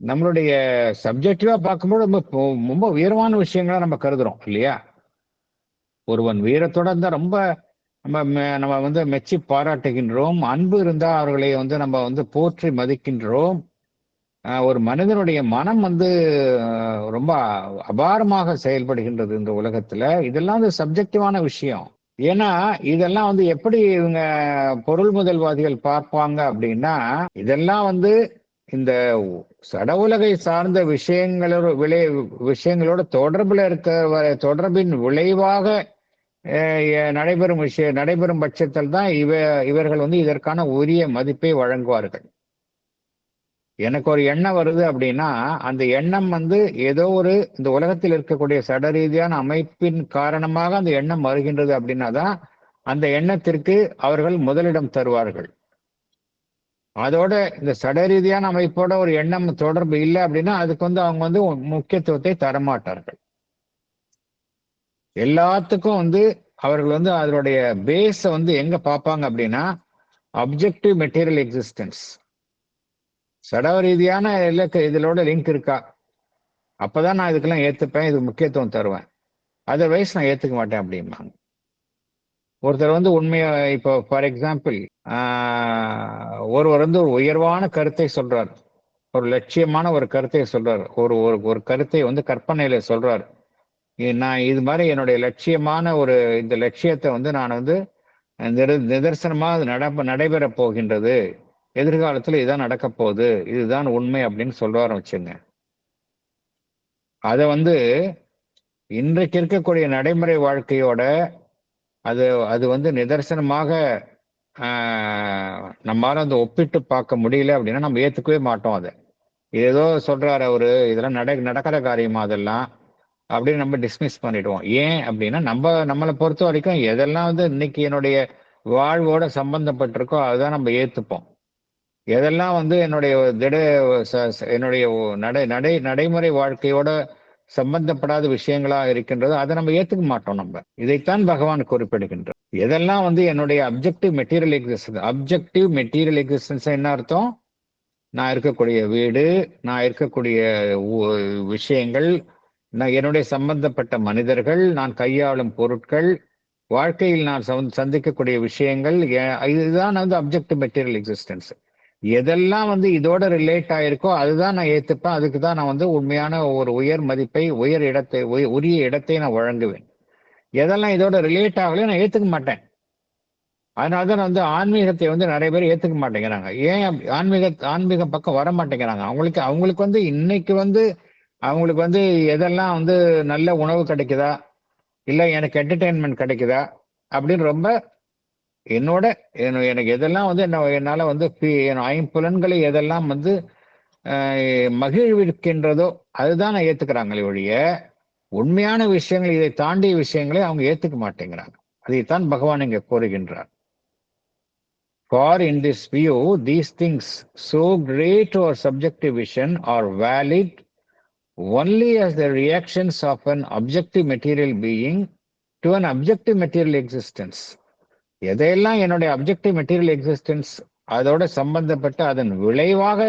Speaker 1: நம்மளுடைய சப்ஜெக்டிவா பார்க்கும்போது ரொம்ப உயர்வான விஷயங்களா நம்ம கருதுறோம் இல்லையா? ஒருவன் வீரத்தோட இருந்தா ரொம்ப நம்ம வந்து மெச்சி பாராட்டுகின்றோம். அன்பு இருந்தா அவர்களை வந்து நம்ம வந்து போற்றி மதிக்கின்றோம். ஒரு மனிதனுடைய மனம் வந்து ரொம்ப அபாரமாக செயல்படுகின்றது இந்த உலகத்துல. இதெல்லாம் வந்து சப்ஜெக்டிவான விஷயம். ஏன்னா இதெல்லாம் வந்து எப்படி இவங்க பொருள் முதல்வாதிகள் பார்ப்பாங்க அப்படின்னா இதெல்லாம் வந்து இந்த சட உலகை சார்ந்த விஷயங்களோட தொடர்பின் விளைவாக நடைபெறும் பட்சத்தில் தான் இவர்கள் வந்து இதற்கான உரிய மதிப்பை வழங்குவார்கள். எனக்கு ஒரு எண்ணம் வருது அப்படின்னா அந்த எண்ணம் வந்து ஏதோ இந்த உலகத்தில் இருக்கக்கூடிய சட ரீதியான அமைப்பின் காரணமாக அந்த எண்ணம் வருகின்றது அப்படின்னா தான் அந்த எண்ணத்திற்கு அவர்கள் முதலிடம் தருவார்கள். அதோட இந்த சட ரீதியான அமைப்போட ஒரு எண்ணம் தொடர்பு இல்லை அப்படின்னா அதுக்கு வந்து அவங்க வந்து முக்கியத்துவத்தை தரமாட்டார்கள். எல்லாத்துக்கும் வந்து அவர்கள் வந்து அதனுடைய பேஸ வந்து எங்க பார்ப்பாங்க அப்படின்னா அப்ஜெக்டிவ் மெட்டீரியல் எக்ஸிஸ்டன்ஸ், சட ரீதியான இதோட லிங்க் இருக்கா, அப்பதான் நான் இதுக்கெல்லாம் ஏத்துப்பேன், இதுக்கு முக்கியத்துவம் தருவேன். அதர்வைஸ் நான் ஏத்துக்க மாட்டேன் அப்படிம்பாங்க. ஒருத்தர் வந்து உண்மையா இப்போ ஃபார் எக்ஸாம்பிள் ஒருவர் வந்து ஒரு உயர்வான கருத்தை சொல்றார், ஒரு லட்சியமான ஒரு கருத்தை சொல்றார், ஒரு கருத்தை வந்து கற்பனையில சொல்றார். நான் இது மாதிரி என்னுடைய லட்சியமான இந்த லட்சியத்தை வந்து நான் வந்து நிதர்சனமாக நடைபெற போகின்றது, எதிர்காலத்துல இதுதான் நடக்க போகுது, இதுதான் உண்மை அப்படின்னு சொல்றாரு வச்சுங்க. அதை வந்து இன்றைக்கு இருக்கக்கூடிய நடைமுறை வாழ்க்கையோட அது வந்து நிதர்சனமாக நம்மளால அந்த ஒப்பிட்டு பார்க்க முடியல அப்படின்னா நம்ம ஏத்துக்கவே மாட்டோம். அதை ஏதோ சொல்றாரு அவரு, இதெல்லாம் நடக்கிற காரியமா அதெல்லாம் அப்படின்னு நம்ம டிஸ்மிஸ் பண்ணிடுவோம். ஏன் அப்படின்னா நம்மளை பொறுத்த வரைக்கும் எதெல்லாம் வந்து இன்னைக்கு என்னுடைய வாழ்வோட சம்பந்தப்பட்டிருக்கோ அதுதான் நம்ம ஏத்துப்போம். எதெல்லாம் வந்து என்னுடைய நடைமுறை வாழ்க்கையோட சம்பந்தப்படாத விஷயங்களா இருக்கின்றதோ அதை நம்ம ஏத்துக்க மாட்டோம். நம்ம இதைத்தான் பகவான் குறிப்பிடுகின்றார். எதெல்லாம் வந்து என்னுடைய அப்ஜெக்டிவ் மெட்டீரியல் எக்ஸிஸ்டன்ஸ் என்ன அர்த்தம்? நான் இருக்கக்கூடிய வீடு, நான் இருக்கக்கூடிய விஷயங்கள், நான் என்னுடைய சம்பந்தப்பட்ட மனிதர்கள், நான் கையாளும் பொருட்கள், வாழ்க்கையில் நான் சந்திக்கக்கூடிய விஷயங்கள், இதுதான் வந்து அப்ஜெக்டிவ் மெட்டீரியல் எக்ஸிஸ்டன்ஸ். எதெல்லாம் வந்து இதோட ரிலேட் ஆயிருக்கோ அதுதான் நான் ஏத்துப்பேன். அதுக்கு தான் நான் வந்து உண்மையான ஒரு உயர் மதிப்பை, உரிய இடத்தை நான் வழங்குவேன். எதெல்லாம் இதோட ரிலேட் ஆகலையோ நான் ஏத்துக்க மாட்டேன். அதனாலதான் வந்து ஆன்மீகத்தை வந்து நிறைய பேர் ஏத்துக்க மாட்டேங்கிறாங்க. ஏன் ஆன்மீக பக்கம் வர மாட்டேங்கிறாங்க? அவங்களுக்கு வந்து இன்னைக்கு வந்து அவங்களுக்கு வந்து எதெல்லாம் வந்து நல்ல உணவு கிடைக்குதா, இல்ல எனக்கு என்டர்டெயின்மெண்ட் கிடைக்குதா அப்படின்னு ரொம்ப எனக்கு எதெல்லாம் வந்து என்னால வந்து என் ஐம்புலன்களை எதெல்லாம் வந்து மகிழ்விக்கின்றதோ அதுதான் நான் ஏத்துக்கிறாங்களே ஒழிய உண்மையான விஷயங்கள், இதை தாண்டிய விஷயங்களை அவங்க ஏத்துக்க மாட்டேங்கிறாங்க. அதைத்தான் பகவான் இங்க கூறுகின்றார். For in this view, these things so great to our subjective vision are valid only as the reactions of an objective material being to an objective material existence. எதையெல்லாம் என்னுடைய அப்ஜெக்டிவ் மெட்டீரியல் எக்ஸிஸ்டன்ஸ் அதோட சம்பந்தப்பட்ட அதன் விளைவாக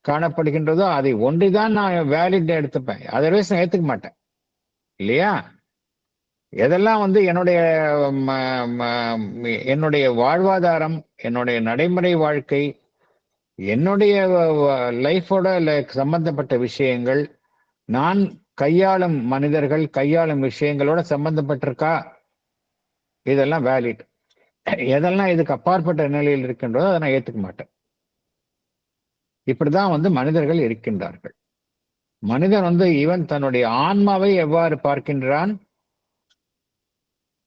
Speaker 1: காணப்படுகின்றதோ அதை ஒன்றிதான் நான் valid எடுத்துப்பேன். Otherwise நான் ஏத்துக்க மாட்டேன் இல்லையா? எதெல்லாம் வந்து என்னுடைய வாழ்வாதாரம், என்னுடைய நடைமுறை வாழ்க்கை, என்னுடைய லைஃபோட சம்பந்தப்பட்ட விஷயங்கள், நான் கையாளும் மனிதர்கள், கையாளும் விஷயங்களோட சம்பந்தப்பட்டிருக்கா, இதெல்லாம் வேலிட். எதெல்லாம் இதுக்கு அப்பாற்பட்ட நிலையில் இருக்கின்றதோ அதை நான் ஏத்துக்க மாட்டேன். இப்படிதான் வந்து மனிதர்கள் இருக்கின்றார்கள். மனிதன் வந்து இவன் தன்னுடைய ஆன்மாவை எவ்வாறு பார்க்கின்றான்?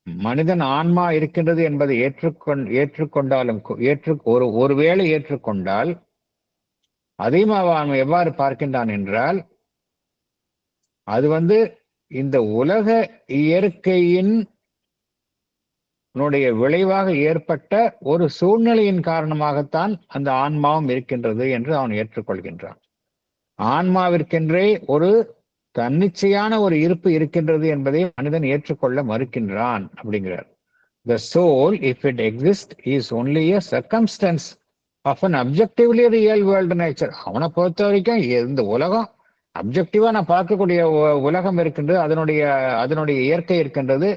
Speaker 1: மனிதன் ஆன்மா இருக்கின்றது என்பதை ஏற்றுக்கொண்டாலும் ஒருவேளை ஏற்றுக்கொண்டால் அதையும் அவன் எவ்வாறு பார்க்கின்றான் என்றால், அது வந்து இந்த உலக இயற்கையின் விளைவாக ஏற்பட்ட ஒரு சூழ்நிலையின் காரணமாகத்தான் அந்த ஆன்மாவும் இருக்கின்றது என்று அவன் ஏற்றுக்கொள்கின்றான். ஆன்மாவிற்கென்றே ஒரு தன்னிச்சையான ஒரு இருப்பு இருக்கின்றது என்பதை மனிதன் ஏற்றுக்கொள்ள மறுக்கின்றான் அப்படிங்கிறார். The soul, if it exists, is only a circumstance of an objectively real world nature. அவனை பொறுத்த வரைக்கும் இந்த உலகம் அப்ஜெக்டிவா நான் பார்க்கக்கூடிய உலகம் இருக்கின்றது, அதனுடைய இயற்கை இருக்கின்றது,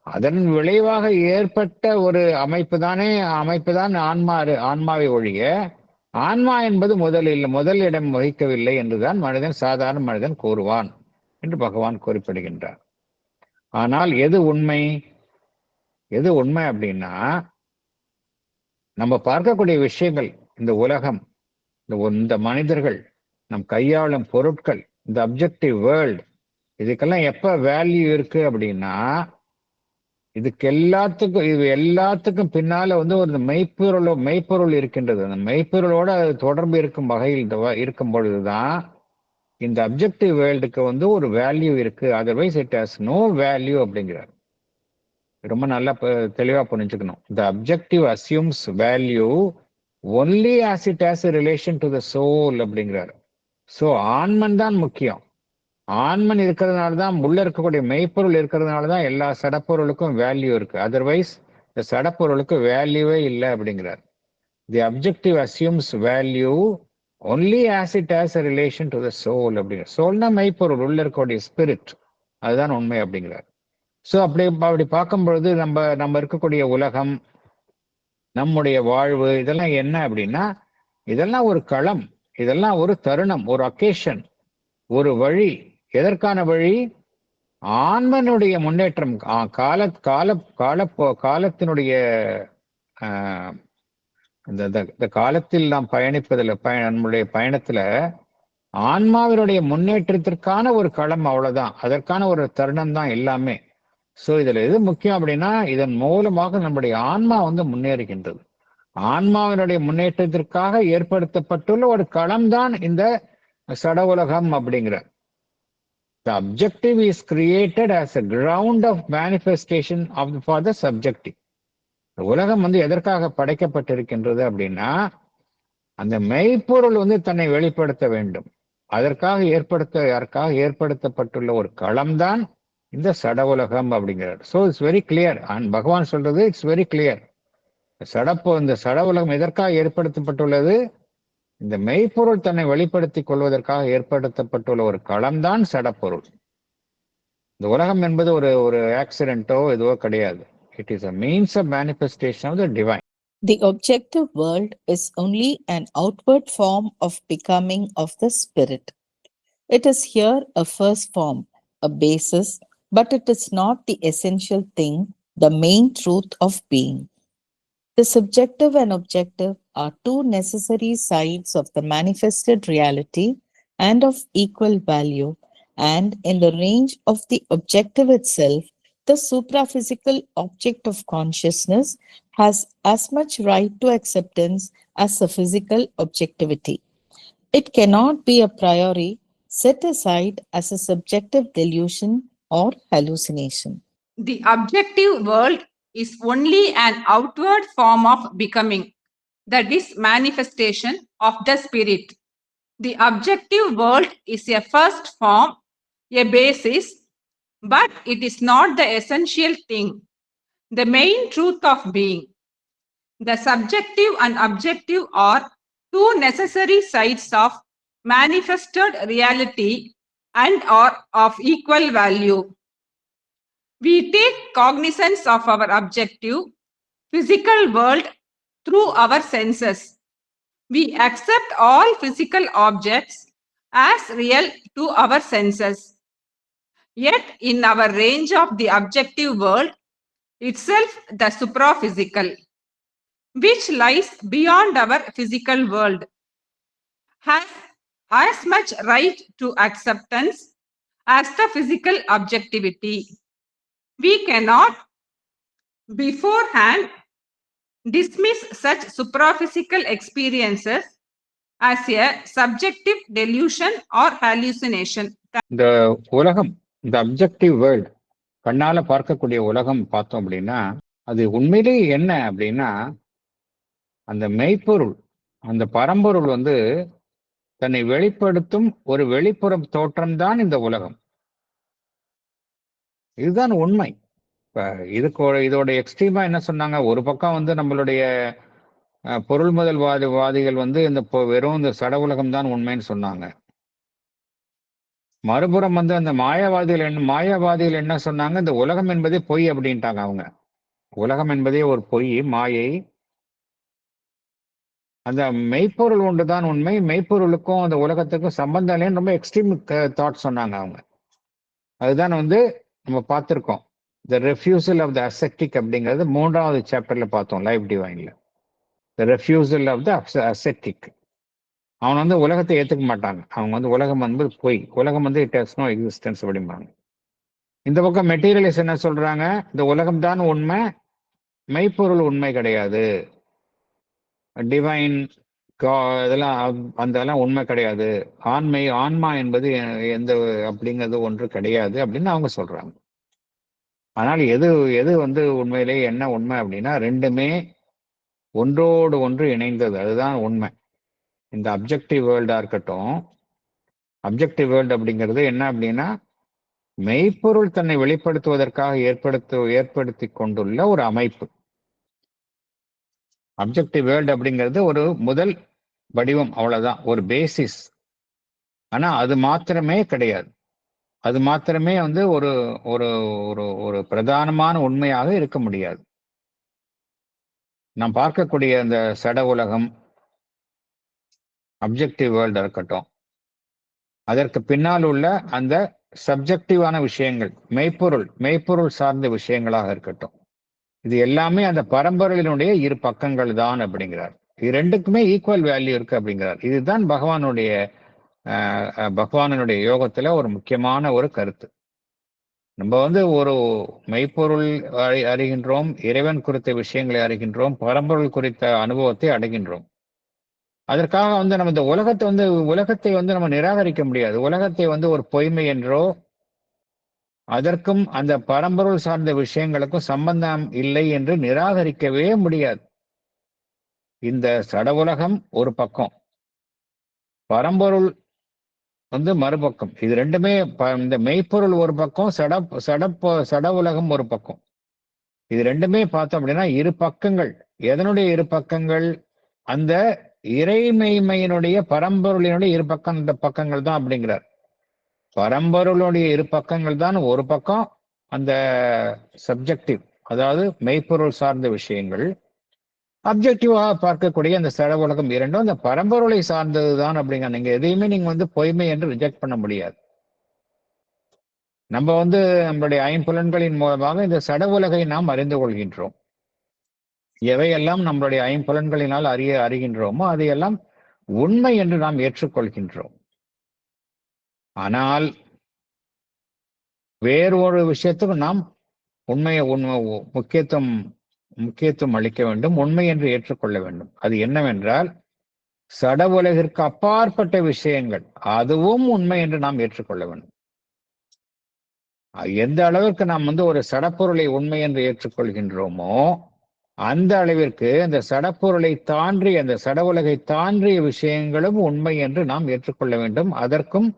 Speaker 1: அதன் விளைவாக ஏற்பட்ட ஒரு அமைப்புதான் ஆன்மாவை ஒழிய ஆன்மா என்பது முதலிடம் வகிக்கவில்லை என்றுதான் சாதாரண மனிதன் கூறுவான் என்று பகவான் குறிப்பிடுகின்றார். ஆனால் எது உண்மை அப்படின்னா, நம்ம பார்க்கக்கூடிய விஷயங்கள், இந்த உலகம், இந்த மனிதர்கள், நம் கையாளும் பொருட்கள், இந்த அப்ஜெக்டிவ் வேர்ல்ட், இதுக்கெல்லாம் எப்ப வேல்யூ இருக்கு அப்படின்னா, இது எல்லாத்துக்கும் பின்னால வந்து ஒரு மெய்ப்பொருள் இருக்கின்றது. அந்த மெய்ப்பொருளோட தொடர்பு இருக்கும் வகையில் இருக்கும் பொழுதுதான் இந்த அப்ஜெக்டிவ் வேர்ல்டுக்கு வந்து ஒரு வேல்யூ இருக்கு. Otherwise it has no value அப்படிங்கிறார். ரொம்ப நல்லா தெளிவா புரிஞ்சுக்கணும். The objective assumes value only as it has a relation to the soul அப்படிங்கிறார். ஸோ ஆன்மன் தான் முக்கியம். ஆன்மன் இருக்கிறதுனால தான், உள்ள இருக்கக்கூடிய மெய்ப்பொருள் இருக்கிறதுனால தான் எல்லா சடப்பொருளுக்கும் வேல்யூ இருக்கு. அதர்வைஸ் இந்த சடப்பொருளுக்கு வேல்யூவே இல்லை அப்படிங்கிறார். The objective assumes value only as it has a relation to the soul அப்படிங்கிற. சோல்னா மெய்ப்பொருள், உள்ள இருக்கக்கூடிய ஸ்பிரிட், அதுதான் உண்மை அப்படிங்கிறார். ஸோ அப்படி பார்க்கும் பொழுது நம்ம இருக்கக்கூடிய உலகம், நம்முடைய வாழ்வு, இதெல்லாம் என்ன அப்படின்னா, இதெல்லாம் ஒரு களம், இதெல்லாம் ஒரு தருணம், ஒரு அக்கேஷன், ஒரு வழி. எதற்கான வழி? ஆன்மனுடைய முன்னேற்றம். காலத்தினுடைய இந்த காலத்தில் நாம் பயணிப்பதில் நம்முடைய பயணத்துல ஆன்மாவினுடைய முன்னேற்றத்திற்கான ஒரு களம், அவ்வளவுதான். அதற்கான ஒரு தருணம் தான் எல்லாமே. ஸோ இதுல எது முக்கியம் அப்படின்னா, இதன் மூலமாக நம்முடைய ஆன்மா வந்து முன்னேறுகின்றது. ஆன்மாவினுடைய முன்னேற்றத்திற்காக ஏற்படுத்தப்பட்டுள்ள ஒரு களம் தான் இந்த சட உலகம் அப்படிங்கிற. The objective is created as a ground of manifestation for the subjective. உலகம் வந்து எதற்காக படைக்கப்பட்டிருக்கின்றது அப்படின்னா, அந்த மெய்ப்பொருள் வந்து தன்னை வெளிப்படுத்த வேண்டும். அதற்காக ஏற்படுத்தப்பட்டுள்ள ஒரு களம்தான் இந்த சட உலகம் அப்படிங்கிறார். So it's very clear. பகவான் சொல்றது இட்ஸ் வெரி கிளியர். இந்த சட உலகம் எதற்காக ஏற்படுத்தப்பட்டுள்ளது? இந்த மெய்ப்பொருள் தன்னை வெளிப்படுத்திக் கொள்வதற்காக ஏற்படுத்தப்பட்டுள்ள ஒரு களம்தான் சடப்பொருள். இந்த உலகம் என்பது ஒரு ஆக்சிடென்ட்டோ இதுவோ கிடையாது. It is a means of manifestation of the divine.
Speaker 2: The objective world is only an outward form of becoming of the spirit. It is here a first form, a basis, but it is not the essential thing, the main truth of being. The subjective and objective are two necessary sides of the manifested reality and of equal value, and in the range of the objective itself, the supraphysical object of consciousness has as much right to acceptance as the physical objectivity. It cannot be a priori set aside as a subjective delusion or hallucination.
Speaker 6: The objective world is only an outward form of becoming, that is, manifestation of the spirit. The objective world is a first form, a basis, but it is not the essential thing, the main truth of being. The subjective and objective are two necessary sides of manifested reality and are of equal value. We take cognizance of our objective, physical world through our senses. We accept all physical objects as real to our senses. Yet, in our range of the objective world itself, the supraphysical, which lies beyond our physical world, has as much right to acceptance as the physical objectivity. We cannot beforehand dismiss such supraphysical experiences as a subjective delusion or hallucination.
Speaker 1: இந்த உலகம், இந்த objective world, கண்ணால பார்க்கக்கூடிய உலகம் பார்த்தோம் அப்படின்னா அது உண்மையிலேயே என்ன அப்படின்னா அந்த மெய்ப்பொருள், அந்த பரம்பொருள் வந்து தன்னை வெளிப்படுத்தும் ஒரு வெளிப்புற தோற்றம்தான் இந்த உலகம். இதுதான் உண்மை. இப்ப இதோட எக்ஸ்ட்ரீமா என்ன சொன்னாங்க, ஒரு பக்கம் வந்து நம்மளுடைய பொருள் முதல் வாதிகள் வந்து இந்த வெறும் இந்த சட உலகம் தான் உண்மைன்னு சொன்னாங்க. மறுபுறம் வந்து அந்த மாயாவாதிகள் என்ன சொன்னாங்க, இந்த உலகம் என்பதே பொய் அப்படின்ட்டாங்க. அவங்க உலகம் என்பதே ஒரு பொய், மாயை. அந்த மெய்ப்பொருள் ஒன்றுதான் உண்மை, மெய்ப்பொருளுக்கும் அந்த உலகத்துக்கும் சம்பந்தம் இல்லைன்னு ரொம்ப எக்ஸ்ட்ரீம் தாட் சொன்னாங்க அவங்க. அதுதான் வந்து நம்ம பார்த்துருக்கோம். The refusal of the ascetic அப்படிங்கிறது 3வது சாப்டர்ல பார்த்தோம், லைஃப் டிவைன்ல. The refusal of the ascetic. அவன் வந்து உலகத்தை ஏற்றுக்க மாட்டாங்க. அவங்க வந்து உலகம் வந்து பொய், உலகம் வந்து இட் ஹஸ் நோ எக்ஸிஸ்டன்ஸ் அப்படிம்பாங்க. இந்த பக்கம் மெட்டீரியலிஸ்ட் என்ன சொல்றாங்க, இந்த உலகம் தான் உண்மை, மெய்ப்பொருள் உண்மை கிடையாது, டிவைன் இதெல்லாம் அதெல்லாம் உண்மை கிடையாது, ஆன்மா என்பது எந்த அப்படிங்கிறது ஒன்று கிடையாது அப்படின்னு அவங்க சொல்றாங்க. ஆனால் எது வந்து உண்மையிலேயே என்ன உண்மை அப்படின்னா ரெண்டுமே ஒன்றோடு ஒன்று இணைந்தது, அதுதான் உண்மை. இந்த அப்ஜெக்டிவ் வேர்ல்டா இருக்கட்டும், அப்ஜெக்டிவ் வேர்ல்டு அப்படிங்கிறது என்ன அப்படின்னா மெய்ப்பொருள் தன்னை வெளிப்படுத்துவதற்காக ஏற்படுத்தி கொண்டுள்ள ஒரு அமைப்பு. அப்ஜெக்டிவ் வேர்ல்டு அப்படிங்கிறது ஒரு முதல் வடிவம், அவ்வளவுதான், ஒரு பேசிஸ். ஆனா அது மாத்திரமே கிடையாது, அது மாத்திரமே வந்து ஒரு ஒரு ஒரு பிரதானமான உண்மையாக இருக்க முடியாது. நாம் பார்க்கக்கூடிய அந்த சட உலகம், அப்ஜெக்டிவ் வேர்ல்டு இருக்கட்டும், அதற்கு பின்னால் உள்ள அந்த சப்ஜெக்டிவான விஷயங்கள், மெய்ப்பொருள் சார்ந்த விஷயங்களாக இருக்கட்டும், இது எல்லாமே அந்த பரம்பொருளினுடைய இரு பக்கங்கள் தான் அப்படிங்கிறார். இது ரெண்டுக்குமே ஈக்குவல் வேல்யூ இருக்கு அப்படிங்கிறார். இதுதான் பகவானுடைய யோகத்துல ஒரு முக்கியமான ஒரு கருத்து. நம்ம வந்து ஒரு மெய்ப்பொருள் அறிகின்றோம், இறைவன் குறித்த விஷயங்களை அறிகின்றோம், பரம்பொருள் குறித்த அனுபவத்தை அடைகின்றோம். அதற்காக வந்து நம்ம இந்த உலகத்தை வந்து நம்ம நிராகரிக்க முடியாது. உலகத்தை வந்து ஒரு பொய்மை என்றோ அதற்கும் அந்த பரம்பொருள் சார்ந்த விஷயங்களுக்கும் சம்பந்தம் இல்லை என்று நிராகரிக்கவே முடியாது. இந்த சட உலகம் ஒரு பக்கம், பரம்பொருள் வந்து மறுபக்கம். இது ரெண்டுமே, இந்த மெய்ப்பொருள் ஒரு பக்கம், சட உலகம் ஒரு பக்கம். இது ரெண்டுமே பார்த்தோம் அப்படின்னா இரு பக்கங்கள். எதனுடைய இரு பக்கங்கள்? அந்த இறைமையினுடைய பரம்பொருளினுடைய இரு பக்கங்கள் தான் அப்படிங்கிறார். பரம்பொருளுடைய இரு பக்கங்கள் தான். ஒரு பக்கம் அந்த சப்ஜெக்டிவ், அதாவது மெய்ப்பொருள் சார்ந்த விஷயங்கள், அப்ஜெக்டிவாக பார்க்கக்கூடிய அந்த சட உலகம் இரண்டும் அந்த பரம்பொருளை சார்ந்ததுதான் அப்படிங்கிற. நீங்க எதையுமே நீங்க வந்து பொய்மை என்று ரிஜெக்ட் பண்ண முடியாது. நம்ம வந்து நம்மளுடைய ஐம்புலன்களின் மூலமாக இந்த சட உலகை நாம் அறிந்து கொள்கின்றோம். எவையெல்லாம் நம்மளுடைய ஐம்புலன்களினால் அறிகின்றோமோ அதையெல்லாம் உண்மை என்று நாம் ஏற்றுக்கொள்கின்றோம். ஆனால் வேறு ஒரு விஷயத்துக்கு நாம் முக்கியத்துவம் அளிக்க வேண்டும், உண்மை என்று ஏற்றுக்கொள்ள வேண்டும். அது என்னவென்றால், சட உலகிற்கு அப்பாற்பட்ட விஷயங்கள் அதுவும் உண்மை என்று நாம் ஏற்றுக்கொள்ள வேண்டும். எந்த அளவிற்கு நாம் ஒரு சடப்பொருளை உண்மை என்று ஏற்றுக்கொள்கின்றோமோ அந்த அளவிற்கு அந்த சடப்பொருளை தாண்டி, அந்த சட உலகை தாண்டிய விஷயங்களும் உண்மை என்று நாம் ஏற்றுக்கொள்ள வேண்டும். அதற்கும்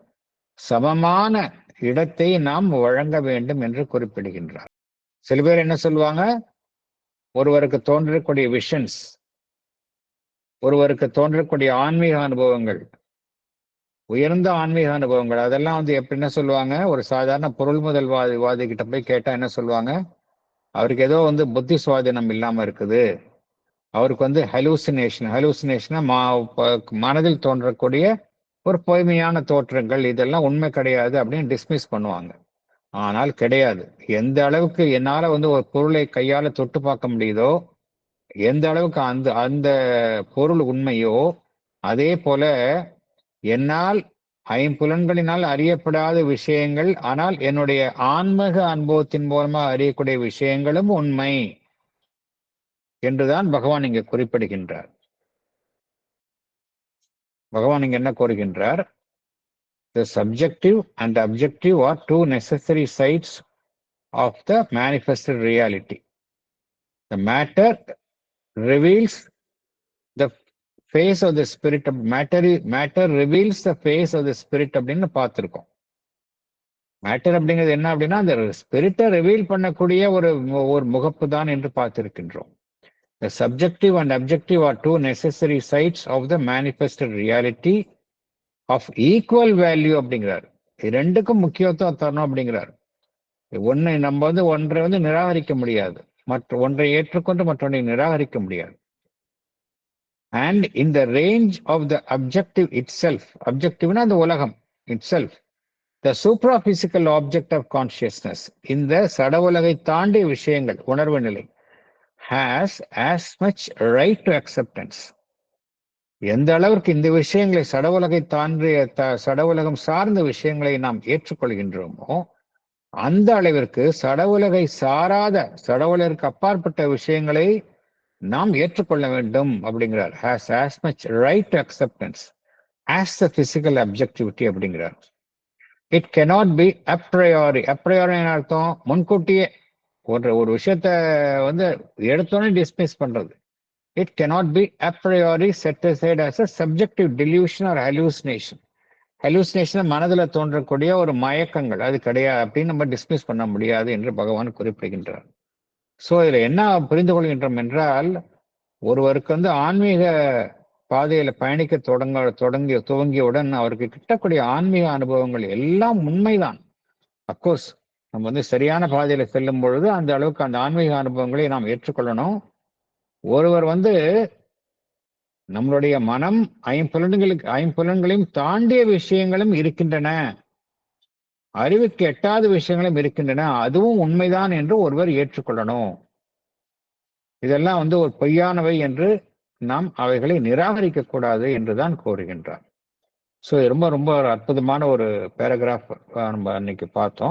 Speaker 1: சமமான இடத்தை நாம் வழங்க வேண்டும் என்று குறிப்பிடுகின்றார். சில பேர் என்ன சொல்லுவாங்க, ஒருவருக்கு தோன்றக்கூடிய விஷன்ஸ், ஒருவருக்கு தோன்றக்கூடிய ஆன்மீக அனுபவங்கள், உயர்ந்த ஆன்மீக அனுபவங்கள், அதெல்லாம் எப்படின்னா சொல்லுவாங்க, ஒரு சாதாரண பொருள் முதல் வாதி கிட்ட போய் கேட்டா என்ன சொல்லுவாங்க, அவருக்கு ஏதோ புத்தி சுவாதீனம் இல்லாம இருக்குது, அவருக்கு ஹலூசினேஷன் மனதில் தோன்றக்கூடிய ஒரு பொய்மையான தோற்றங்கள், இதெல்லாம் உண்மை கிடையாது அப்படின்னு டிஸ்மிஸ் பண்ணுவாங்க. ஆனால் கிடையாது. எந்த அளவுக்கு என்னால ஒரு பொருளை கையால தொட்டு பார்க்க முடியுதோ, எந்த அளவுக்கு அந்த பொருள் உண்மையோ, அதே போல என்னால் ஐம்புலன்களினால் அறியப்படாத விஷயங்கள், ஆனால் என்னுடைய ஆன்மீக அனுபவத்தின் மூலமா அறியக்கூடிய விஷயங்களும் உண்மை என்றுதான் பகவான் இங்கு குறிப்பிடுகின்றார். பகவான் இங்க என்ன கூறுகின்றார்? The subjective and the objective are two necessary sides of the manifested reality. The matter reveals the face of the spirit. Matter reveals the face of the spirit அப்படின்னு பார்த்திருக்கோம். மேட்டர் அப்படிங்கிறது என்ன அப்படின்னா, அந்த ஸ்பிரிட்டை ரிவீல் பண்ணக்கூடிய ஒரு முகப்பு தான் என்று பார்த்திருக்கின்றோம். The subjective and objective are two necessary sides of the manifested reality of equal value அப்படிங்கிறார். ரெண்டுக்கும் முக்கியத்துவம் தரணும் அப்படிங்கிறார். நம்ம ஒன்றை நிராகரிக்க முடியாது, ஒன்றை ஏற்றுக்கொண்டு மற்றொன்றை நிராகரிக்க முடியாது. And in the range of the objective itself, objectiveனா அந்த உலகம் itself, the supraphysical object of consciousness, இந்த சட உலகை தாண்டிய விஷயங்கள், உணர்வு நிலை, has as much right to acceptance. எந்த அளவிற்கு இந்த விஷயங்களை சட உலகை தாண்டிய சட உலகம் சார்ந்த விஷயங்களை நாம் ஏற்றுக்கொள்கின்றோமோ அந்த அளவிற்கு சட உலகை சாராத, சட உலகிற்கு அப்பாற்பட்ட விஷயங்களை நாம் ஏற்றுக்கொள்ள வேண்டும் அப்படிங்கிறார். has as much right to acceptance as the physical objectivity அப்படிங்கிறார். It cannot be a priori. A priori அர்த்தம் முன்கூட்டியே ஒரு விஷயத்த எடுத்தோன்னே டிஸ்மிஸ் பண்றது. It cannot be a priori set aside as a subjective delusion or hallucination. Hallucination மனதில் தோன்றக்கூடிய ஒரு மயக்கங்கள், அது கிடையாது அப்படின்னு நம்ம டிஸ்மிஸ் பண்ண முடியாது என்று பகவான் குறிப்பிடுகின்றார். ஸோ இதுல என்ன புரிந்து கொள்கின்றோம் என்றால், ஒருவருக்கு ஆன்மீக பாதையில பயணிக்க துவங்கியவுடன் அவருக்கு கிட்டக்கூடிய ஆன்மீக அனுபவங்கள் எல்லாம் உண்மைதான். அப்கோர்ஸ் நம்ம சரியான பாதையில செல்லும் பொழுது அந்த அளவுக்கு அந்த ஆன்மீக அனுபவங்களை நாம் ஏற்றுக்கொள்ளணும். ஒருவர் நம்மளுடைய மனம் ஐம்புலன்களையும் தாண்டிய விஷயங்களும் இருக்கின்றன, அறிவுக்கு எட்டாத விஷயங்களும் இருக்கின்றன, அதுவும் உண்மைதான் என்று ஒருவர் ஏற்றுக்கொள்ளணும். இதெல்லாம் ஒரு பொய்யானவை என்று நாம் அவைகளை நிராகரிக்க கூடாது என்றுதான் கோருகின்றார். ஸோ ரொம்ப ரொம்ப ஒரு அற்புதமான ஒரு பேராகிராஃப் நம்ம அன்னைக்கு பார்த்தோம்.